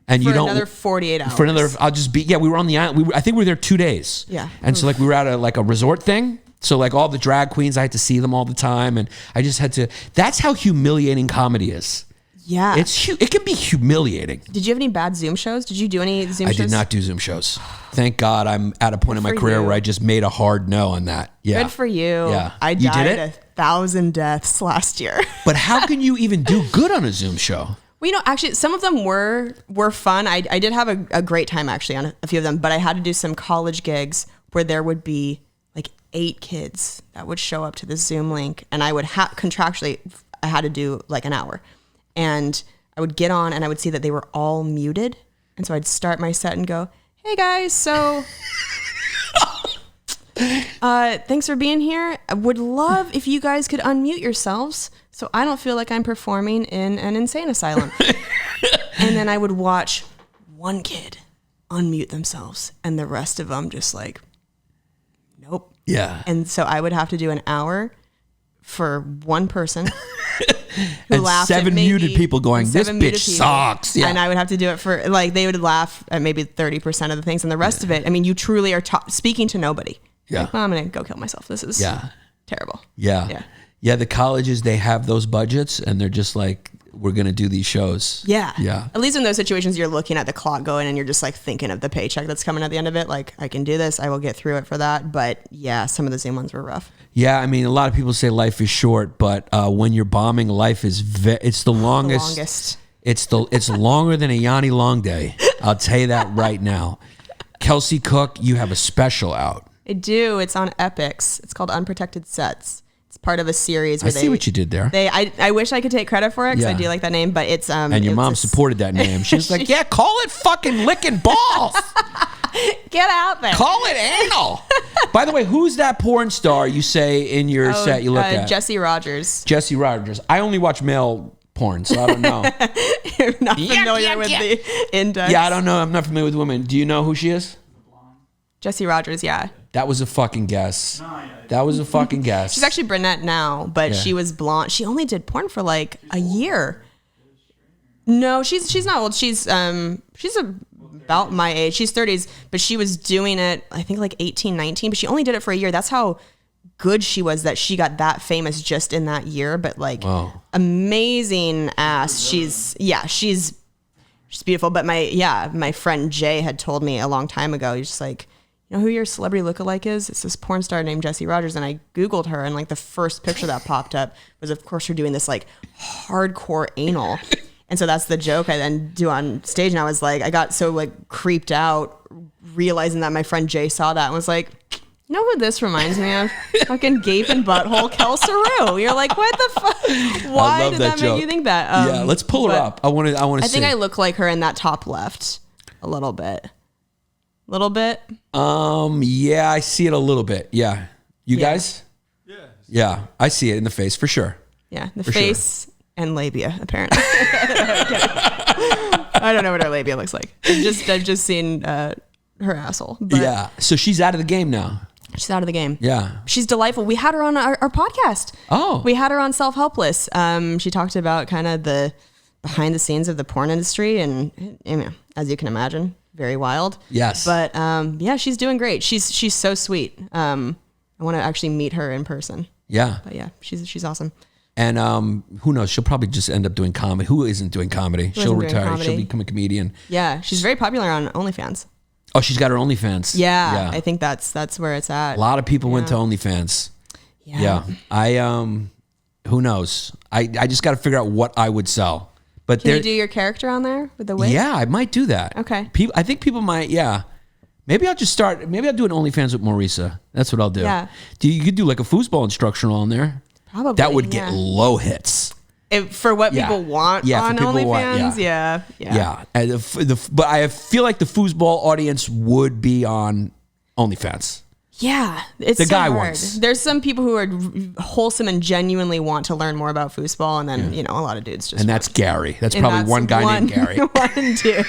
and you don't, for another 48 hours. For another, I'll just be, we were on the island. I think we were there 2 days. Yeah. And so like we were at a resort thing. So like all the drag queens, I had to see them all the time, and I just had to. That's how humiliating comedy is. Yeah. It can be humiliating. Did you have any bad Zoom shows? Did you do any Zoom shows? I did not do Zoom shows. Thank God I'm at a point in my career where I just made a hard no on that. Yeah. Good for you. Yeah. I You died did it? 1,000 deaths last year. But how can you even do good on a Zoom show? Well, you know, actually, some of them were fun. I did have a great time, actually, on a few of them. But I had to do some college gigs where there would be like 8 kids that would show up to the Zoom link. And I would contractually, I had to do like an hour. And I would get on and I would see that they were all muted. And so I'd start my set and go, hey guys, so thanks for being here. I would love if you guys could unmute yourselves so I don't feel like I'm performing in an insane asylum. And then I would watch one kid unmute themselves and the rest of them just like, nope. Yeah. And so I would have to do an hour for one person. Who and laughed 7 at maybe, muted people going, this muted bitch people. sucks. Yeah. And I would have to do it for, like, they would laugh at maybe 30% of the things, and the rest of it, I mean, you truly are speaking to nobody. Yeah. Like, well, I'm going to go kill myself. This is terrible. Yeah. Yeah. Yeah, the colleges, they have those budgets, and they're just like, we're going to do these shows. Yeah. Yeah. At least in those situations, you're looking at the clock going, and you're just like thinking of the paycheck that's coming at the end of it. Like, I can do this. I will get through it for that. But yeah, some of the Zoom ones were rough. Yeah, I mean, a lot of people say life is short, but when you're bombing, life is it's the longest. It's longer than a Yanni long day. I'll tell you that right now. Kelsey Cook, you have a special out. I do. It's on Epix. It's called Unprotected Sets. It's part of a series where I see what you did there. I wish I could take credit for it because I Yeah. do like that name, but it's And your mom supported that name. She was like, yeah, call it fucking licking balls. Get out there. Call it anal. By the way, who's that porn star you say in your set you look at? Jesse Rogers. Jesse Rogers. I only watch male porn, so I don't know. You're not familiar with the index. Yeah, I don't know. I'm not familiar with women. Do you know who she is? Jesse Rogers, yeah. That was a fucking guess. That was a fucking guess. She's actually brunette now, but she was blonde. She only did porn for like a year. No, she's not old. She's about my age. She's 30s, but she was doing it, I think like 18, 19, but she only did it for a year. That's how good she was that she got that famous just in that year. But like amazing ass. She's beautiful. But my friend Jay had told me a long time ago, he's just like, you know who your celebrity lookalike is? It's this porn star named Jesse Rogers. And I Googled her, and like the first picture that popped up was, of course, her doing this like hardcore anal. And so that's the joke I then do on stage. And I was like, I got so like creeped out realizing that my friend Jay saw that and was like, you know who this reminds me of? Fucking gaping butthole Kelsey. You're like, what the fuck? Why did that make you think that? Yeah, let's pull her up. I want to see. I think I look like her in that top left a little bit. Yeah, I see it a little bit. Yeah. You guys? Yeah. Yeah, I see it in the face for sure. Yeah, the face and labia, apparently. I don't know what her labia looks like. I've just seen her asshole. But Yeah. So she's out of the game now. she's out of the game. Yeah. She's delightful. We had her on our podcast. Oh. We had her on Self Helpless. She talked about kind of the behind the scenes of the porn industry, and you know, as you can imagine, very wild. Yes. But yeah, she's doing great. She's so sweet. I want to actually meet her in person. Yeah. But yeah, she's awesome. And who knows? She'll probably just end up doing comedy. Who isn't doing comedy? She'll isn't doing retire. comedy? She'll become a comedian. Yeah, she's very popular on OnlyFans. Oh, she's got her OnlyFans. Yeah, I think that's where it's at. A lot of people went to OnlyFans. Yeah. Who knows? I just got to figure out what I would sell. But Can you do your character on there with the wig? Yeah, I might do that. Okay. I think people might. Yeah. Maybe I'll just start. Maybe I'll do an OnlyFans with Marisa. That's what I'll do. Yeah. You could do like a foosball instructional on there. Probably. That would get low hits. For what people want on OnlyFans. Yeah. And but I feel like the foosball audience would be on OnlyFans. Yeah, it's The so guy hard. ones. There's some people who are wholesome and genuinely want to learn more about foosball, and then a lot of dudes just. And that's Gary. That's and probably that's one guy named Gary. One dude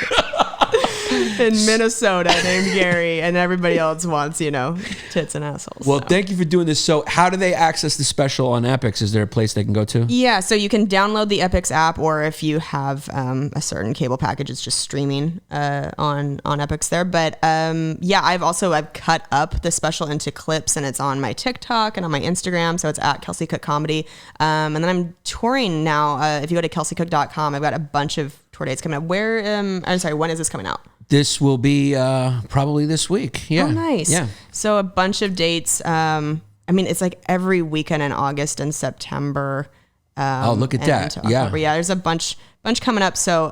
in Minnesota named Gary, and everybody else wants tits and assholes. Well, so. thank you for doing this. So how do they access the special on Epix? Is there a place they can go to? Yeah, so you can download the Epix app, or if you have a certain cable package, it's just streaming on Epix there. But I've cut up the special into clips, and it's on my TikTok and on my Instagram. So it's at Kelsey Cook Comedy. And then I'm touring now. If you go to kelseycook.com, I've got a bunch of tour dates coming up. When is this coming out? This will be probably this week. Yeah. Oh, nice. Yeah. So a bunch of dates. It's like every weekend in August and September. Look at that. Into October. Yeah, there's a bunch coming up. So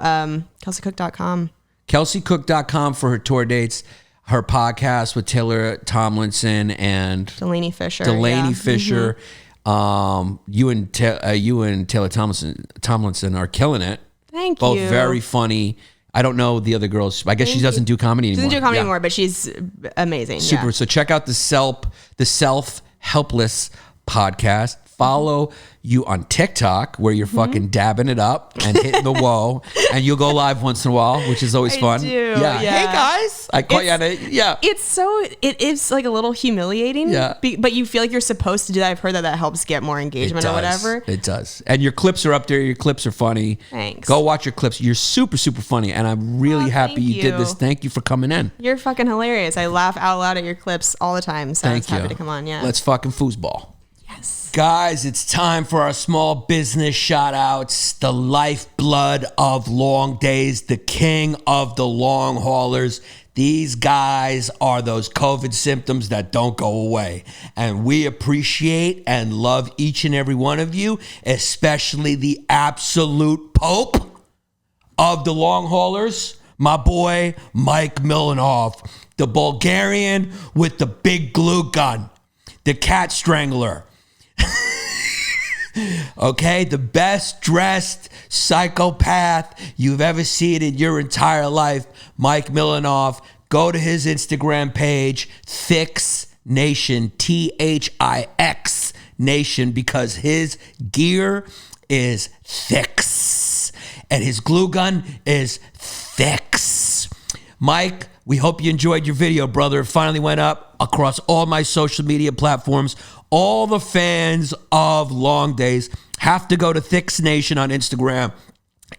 kelseycook.com. kelseycook.com for her tour dates, her podcast with Taylor Tomlinson and Delaney Fisher. Fisher. You and Taylor Tomlinson are killing it. Thank Both you. very funny. I don't know the other girls. I guess she doesn't do comedy anymore. She doesn't do comedy anymore, but she's amazing. Super. Yeah. So check out the Self Helpless podcast. Follow you on TikTok where you're fucking dabbing it up and hitting the whoa, and you'll go live once in a while, which is always fun. Yeah. Hey guys, I caught you on it. Yeah. It is like a little humiliating. Yeah. But you feel like you're supposed to do that. I've heard that helps get more engagement or whatever. It does. And your clips are up there. Your clips are funny. Thanks. Go watch your clips. You're super, super funny. And I'm really happy thank you did this. you. Thank you for coming in. You're fucking hilarious. I laugh out loud at your clips all the time. So I was Thank you. happy to come on. Yeah. Let's fucking foosball. Yes. Guys, it's time for our small business shout outs. The lifeblood of LongDays, the king of the long haulers. These guys are those COVID symptoms that don't go away. And we appreciate and love each and every one of you, especially the absolute pope of the long haulers, my boy, Mike Millinoff. the Bulgarian with the big glue gun, the cat strangler. Okay, the best dressed psychopath you've ever seen in your entire life, Mike Milanoff. Go to his Instagram page, Thix Nation, Thix Nation, because his gear is Thix and his glue gun is Thix. Mike, we hope you enjoyed your video, brother. It finally went up across all my social media platforms. All the fans of LongDays have to go to Thix Nation on Instagram.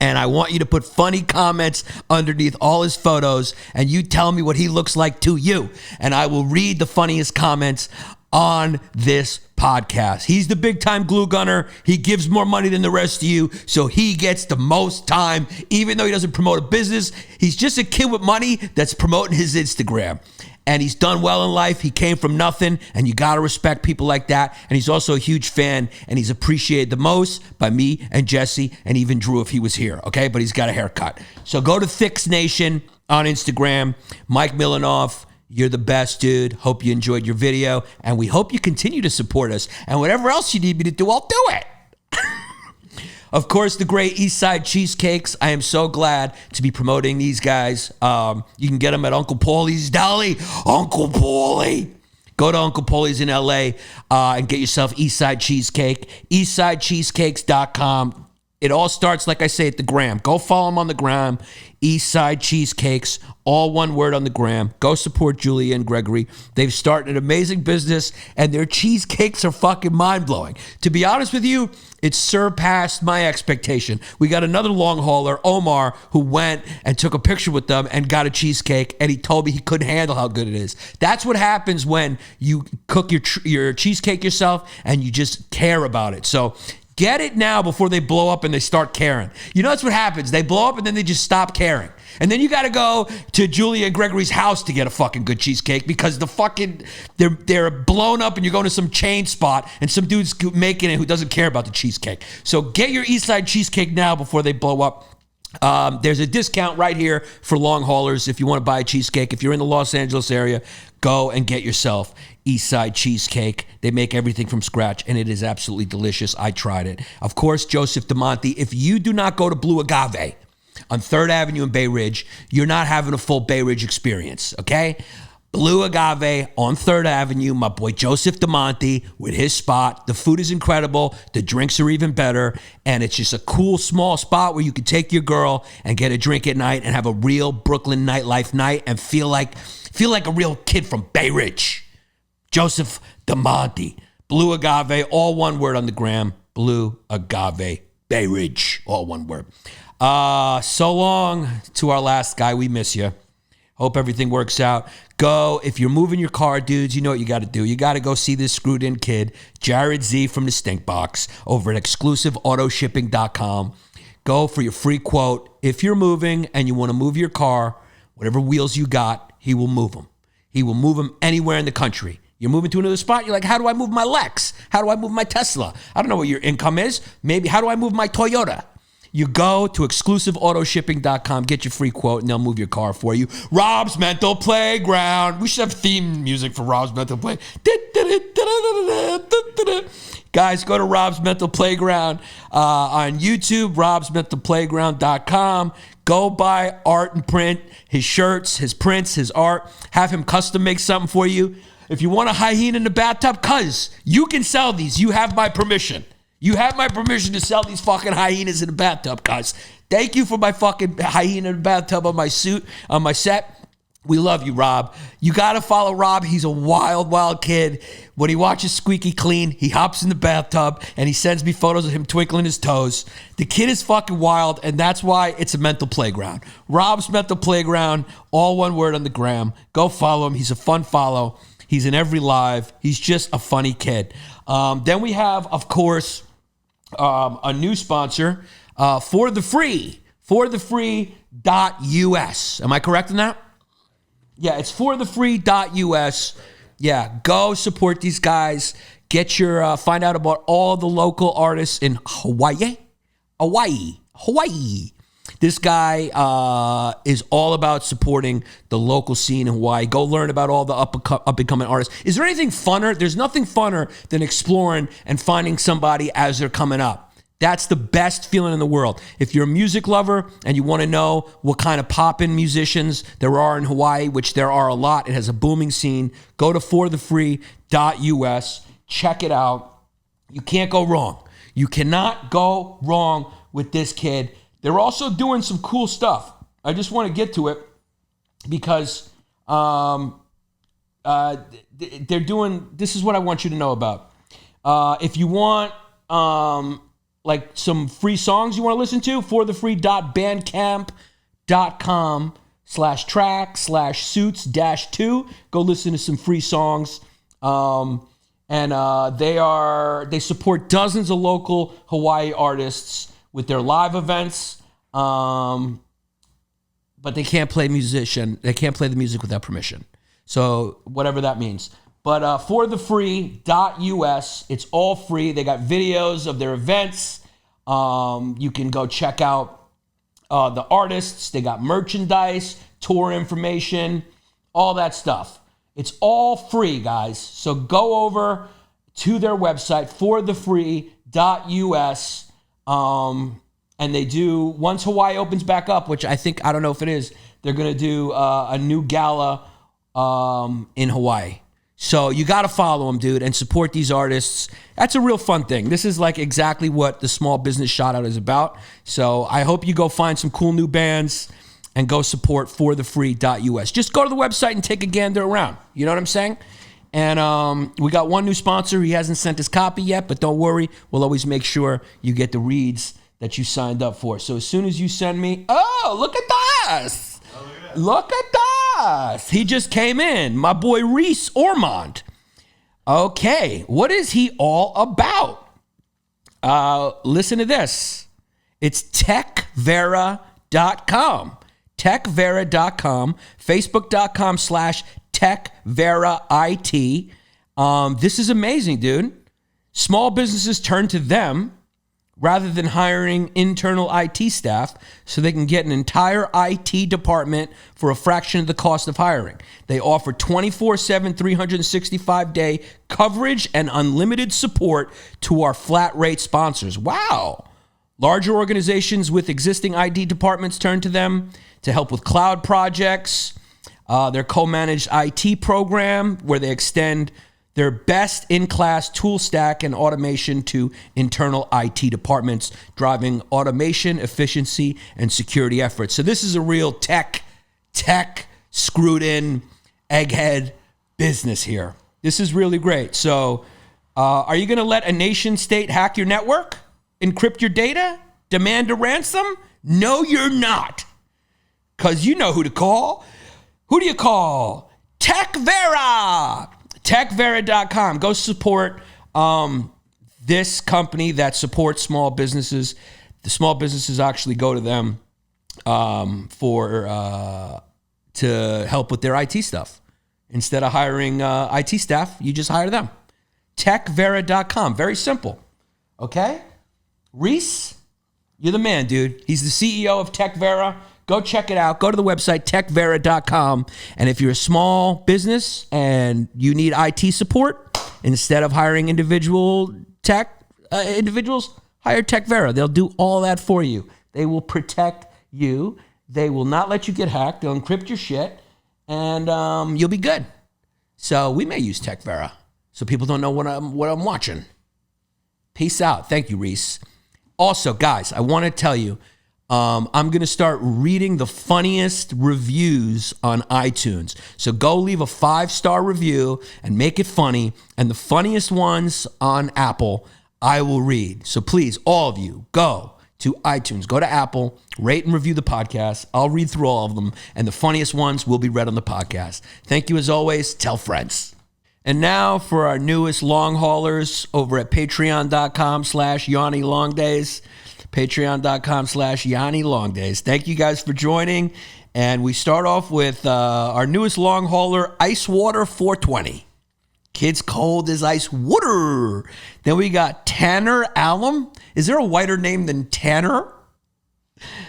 And I want you to put funny comments underneath all his photos. And you tell me what he looks like to you. And I will read the funniest comments on this podcast. He's the big time glue gunner. He gives more money than the rest of you, so he gets the most time. Even though he doesn't promote a business, he's just a kid with money that's promoting his Instagram. And he's done well in life. He came from nothing, and you got to respect people like that. And he's also a huge fan, and he's appreciated the most by me and Jesse and even Drew if he was here, okay? But he's got a haircut. So go to Thix Nation on Instagram. Mike Milanoff, you're the best, dude. Hope you enjoyed your video, and we hope you continue to support us. And whatever else you need me to do, I'll do it. Of course, the great Eastside Cheesecakes. I am so glad to be promoting these guys. You can get them at Uncle Paulie's Deli. Uncle Paulie. Go to Uncle Paulie's in LA and get yourself Eastside Cheesecake. EastsideCheesecakes.com. It all starts, like I say, at the gram. Go follow them on the gram. Eastside Cheesecakes, all one word on the gram. Go support Julia and Gregory. They've started an amazing business, and their cheesecakes are fucking mind-blowing. To be honest with you, it surpassed my expectation. We got another long hauler, Omar, who went and took a picture with them and got a cheesecake, and he told me he couldn't handle how good it is. That's what happens when you cook your cheesecake yourself and you just care about it. So get it now before they blow up and they start caring. You know, that's what happens. They blow up and then they just stop caring. And then you got to go to Julia and Gregory's house to get a fucking good cheesecake because they're blown up and you're going to some chain spot and some dude's making it who doesn't care about the cheesecake. So get your Eastside Cheesecake now before they blow up. There's a discount right here for long haulers if you want to buy a cheesecake. If you're in the Los Angeles area, go and get yourself Eastside Cheesecake. They make everything from scratch, and it is absolutely delicious. I tried it. Of course, Joseph DeMonte. If you do not go to Blue Agave on 3rd Avenue in Bay Ridge, you're not having a full Bay Ridge experience, okay? Blue Agave on 3rd Avenue, my boy Joseph DeMonte with his spot. The food is incredible. The drinks are even better. And it's just a cool, small spot where you can take your girl and get a drink at night and have a real Brooklyn nightlife night and feel like a real kid from Bay Ridge. Joseph DeMonte. Blue Agave, all one word on the gram. Blue Agave, Bay Ridge, all one word. So long to our last guy. We miss you. Hope everything works out. Go, if you're moving your car, dudes, you know what you got to do. You got to go see this screwed in kid, Jared Z from the Stink Box, over at exclusiveautoshipping.com. Go for your free quote. If you're moving and you want to move your car, whatever wheels you got, he will move them. He will move them anywhere in the country. You're moving to another spot. You're like, how do I move my Lex? How do I move my Tesla? I don't know what your income is. Maybe, how do I move my Toyota? You go to exclusiveautoshipping.com, get your free quote, and they'll move your car for you. Rob's Mental Playground. We should have theme music for Rob's Mental Playground. Guys, go to Rob's Mental Playground on YouTube, robsmentalplayground.com. Go buy art and print, his shirts, his prints, his art. Have him custom make something for you. If you want a hyena in the bathtub, cuz you can sell these. You have my permission. You have my permission to sell these fucking hyenas in the bathtub, cuz. Thank you for my fucking hyena in the bathtub on my suit, on my set. We love you, Rob. You got to follow Rob. He's a wild, wild kid. When he watches Squeaky Clean, he hops in the bathtub and he sends me photos of him twinkling his toes. The kid is fucking wild, and that's why it's a mental playground. Rob's Mental Playground, all one word on the gram. Go follow him. He's a fun follow. He's in every live. He's just a funny kid. Then we have, of course, a new sponsor, For the Free, forthefree.us. Am I correct in that? Yeah, it's forthefree.us. Yeah, go support these guys. Get your, find out about all the local artists in Hawaii. This guy is all about supporting the local scene in Hawaii. Go learn about all the up-and-coming artists. Is there anything funner? There's nothing funner than exploring and finding somebody as they're coming up. That's the best feeling in the world. If you're a music lover and you want to know what kind of poppin' musicians there are in Hawaii, which there are a lot, it has a booming scene, go to forthefree.us, check it out. You can't go wrong. You cannot go wrong with this kid. They're also doing some cool stuff. I just want to get to it because they're doing, this is what I want you to know about. If you want like some free songs you want to listen to, forthefree.bandcamp.com/track/suits-2. Go listen to some free songs. They support dozens of local Hawaii artists with their live events. But they can't play They can't play the music without permission. So whatever that means. But forthefree.us, it's all free. They got videos of their events. You can go check out the artists. They got merchandise, tour information, all that stuff. It's all free, guys. So go over to their website, forthefree.us. And they do, once Hawaii opens back up, which I don't know if it is, they're going to do a new gala in Hawaii. So you got to follow them, dude, and support these artists. That's a real fun thing. This is like exactly what the Small Business Shoutout is about. So I hope you go find some cool new bands and go support forthefree.us. Just go to the website and take a gander around. You know what I'm saying? And we got one new sponsor. He hasn't sent his copy yet, but don't worry. We'll always make sure you get the reads that you signed up for. So as soon as you send me, look at this. Look at this. He just came in. My boy Reese Ormond. Okay, what is he all about? Listen to this. It's techvera.com. Techvera.com. Facebook.com/techveraIT. This is amazing, dude. Small businesses turn to them rather than hiring internal IT staff so they can get an entire IT department for a fraction of the cost of hiring. They offer 24/7, 365-day coverage and unlimited support to our flat rate sponsors. Wow. Larger organizations with existing IT departments turn to them to help with cloud projects, their co-managed IT program where they extend their best-in-class tool stack and automation to internal IT departments, driving automation, efficiency, and security efforts. So this is a real tech screwed-in egghead business here. This is really great. So are you going to let a nation-state hack your network, encrypt your data, demand a ransom? No, you're not. Because you know who to call. Who do you call? TechVera. TechVera.com. Go support this company that supports small businesses. The small businesses actually go to them to help with their IT stuff. Instead of hiring IT staff, you just hire them. TechVera.com. Very simple. Okay? Reese, you're the man, dude. He's the CEO of TechVera. Go check it out. Go to the website, techvera.com. And if you're a small business and you need IT support, instead of hiring individuals, hire TechVera. They'll do all that for you. They will protect you. They will not let you get hacked. They'll encrypt your shit, and you'll be good. So we may use TechVera so people don't know what I'm watching. Peace out. Thank you, Reese. Also, guys, I want to tell you, I'm going to start reading the funniest reviews on iTunes. So go leave a 5-star review and make it funny. And the funniest ones on Apple, I will read. So please, all of you, go to iTunes, go to Apple, rate and review the podcast. I'll read through all of them. And the funniest ones will be read on the podcast. Thank you as always. Tell friends. And now for our newest long haulers over at patreon.com/Yanni LongDays. Patreon.com/Yanni LongDays. Thank you guys for joining. And we start off with our newest long hauler, Ice Water 420. Kids cold as ice water. Then we got Tanner Alum. Is there a whiter name than Tanner?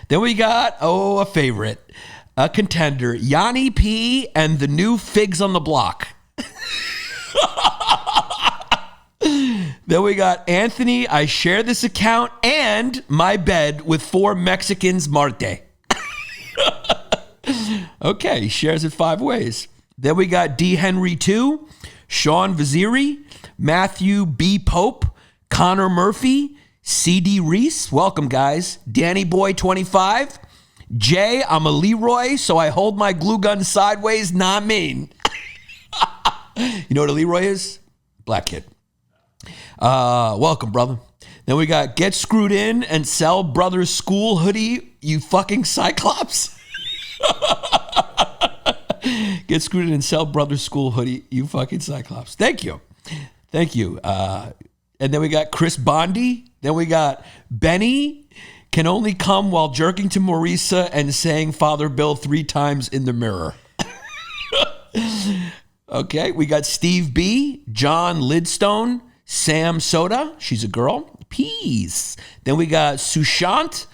Then we got, a favorite, a contender, Yanni P and the new Figs on the Block. Then we got Anthony, I share this account and my bed with 4 Mexicans Marte. Okay, he shares it 5 ways. Then we got D. Henry 2, Sean Vaziri, Matthew B. Pope, Connor Murphy, CD Reese, welcome guys, Danny Boy 25, Jay, I'm a Leroy, so I hold my glue gun sideways, not mean. You know what a Leroy is? Black kid. Welcome, brother. Then we got Get Screwed In and Sell Brothers School Hoodie, you fucking Cyclops. Get Screwed In and Sell Brothers School Hoodie, you fucking Cyclops. Thank you. And then we got Chris Bondi. Then we got Benny can only come while jerking to Marisa and saying Father Bill 3 times in the mirror. Okay, we got Steve B, John Lidstone, Sam Soda, she's a girl, peace. Then we got Sushant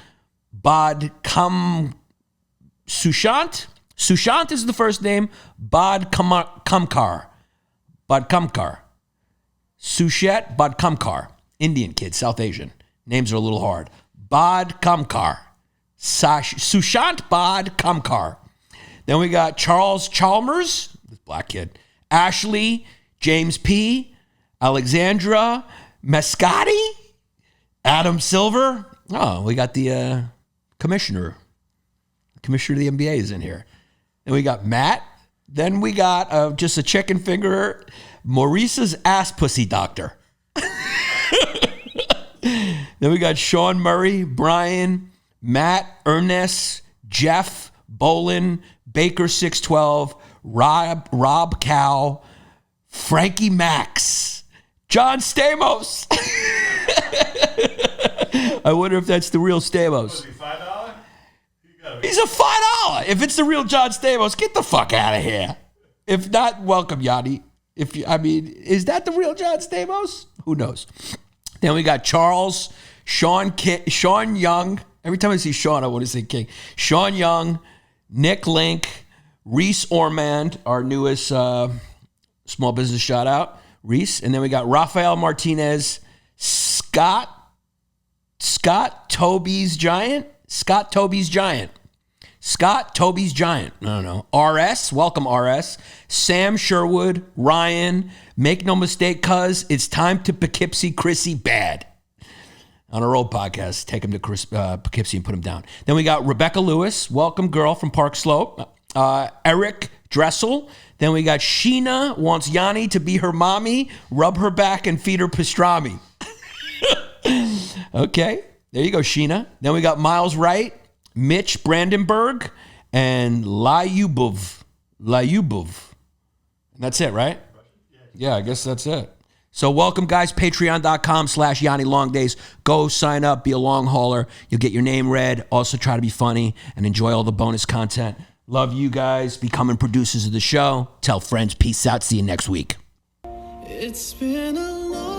Sushant is the first name, Kamkar. Sushet Kamkar, Indian kid, South Asian. Names are a little hard. Kamkar. Sushant Kamkar. Then we got Charles Chalmers, this black kid. Ashley, James P, Alexandra Mascati, Adam Silver. Oh, we got the commissioner. The commissioner of the NBA is in here. Then we got Matt. Then we got just a chicken finger, Maurice's ass pussy doctor. Then we got Sean Murray, Brian, Matt, Ernest, Jeff, Bolin, Baker 612, Rob Cow, Frankie Max, John Stamos. I wonder if that's the real Stamos. $5? He's a $5. If it's the real John Stamos, get the fuck out of here. If not, welcome, Yanni. Is that the real John Stamos? Who knows? Then we got Charles, Sean Young. Every time I see Sean, I want to say King. Sean Young, Nick Link, Reese Ormand, our newest small business shout out, Reese. And then we got Rafael Martinez, Scott Toby's Giant. I don't know. RS, welcome RS. Sam Sherwood, Ryan, make no mistake, cuz it's time to Poughkeepsie Chrissy bad. On our old podcast, take him to Poughkeepsie and put him down. Then we got Rebecca Lewis, welcome girl from Park Slope. Eric Dressel. Then we got Sheena, wants Yanni to be her mommy, rub her back and feed her pastrami. Okay, there you go, Sheena. Then we got Miles Wright, Mitch Brandenburg, and Lyubov. That's it, right? Yeah, I guess that's it. So welcome, guys. Patreon.com/Yanni LongDays. Go sign up, be a long hauler. You'll get your name read. Also try to be funny and enjoy all the bonus content. Love you guys. Becoming producers of the show. Tell friends. Peace out. See you next week. It's been a long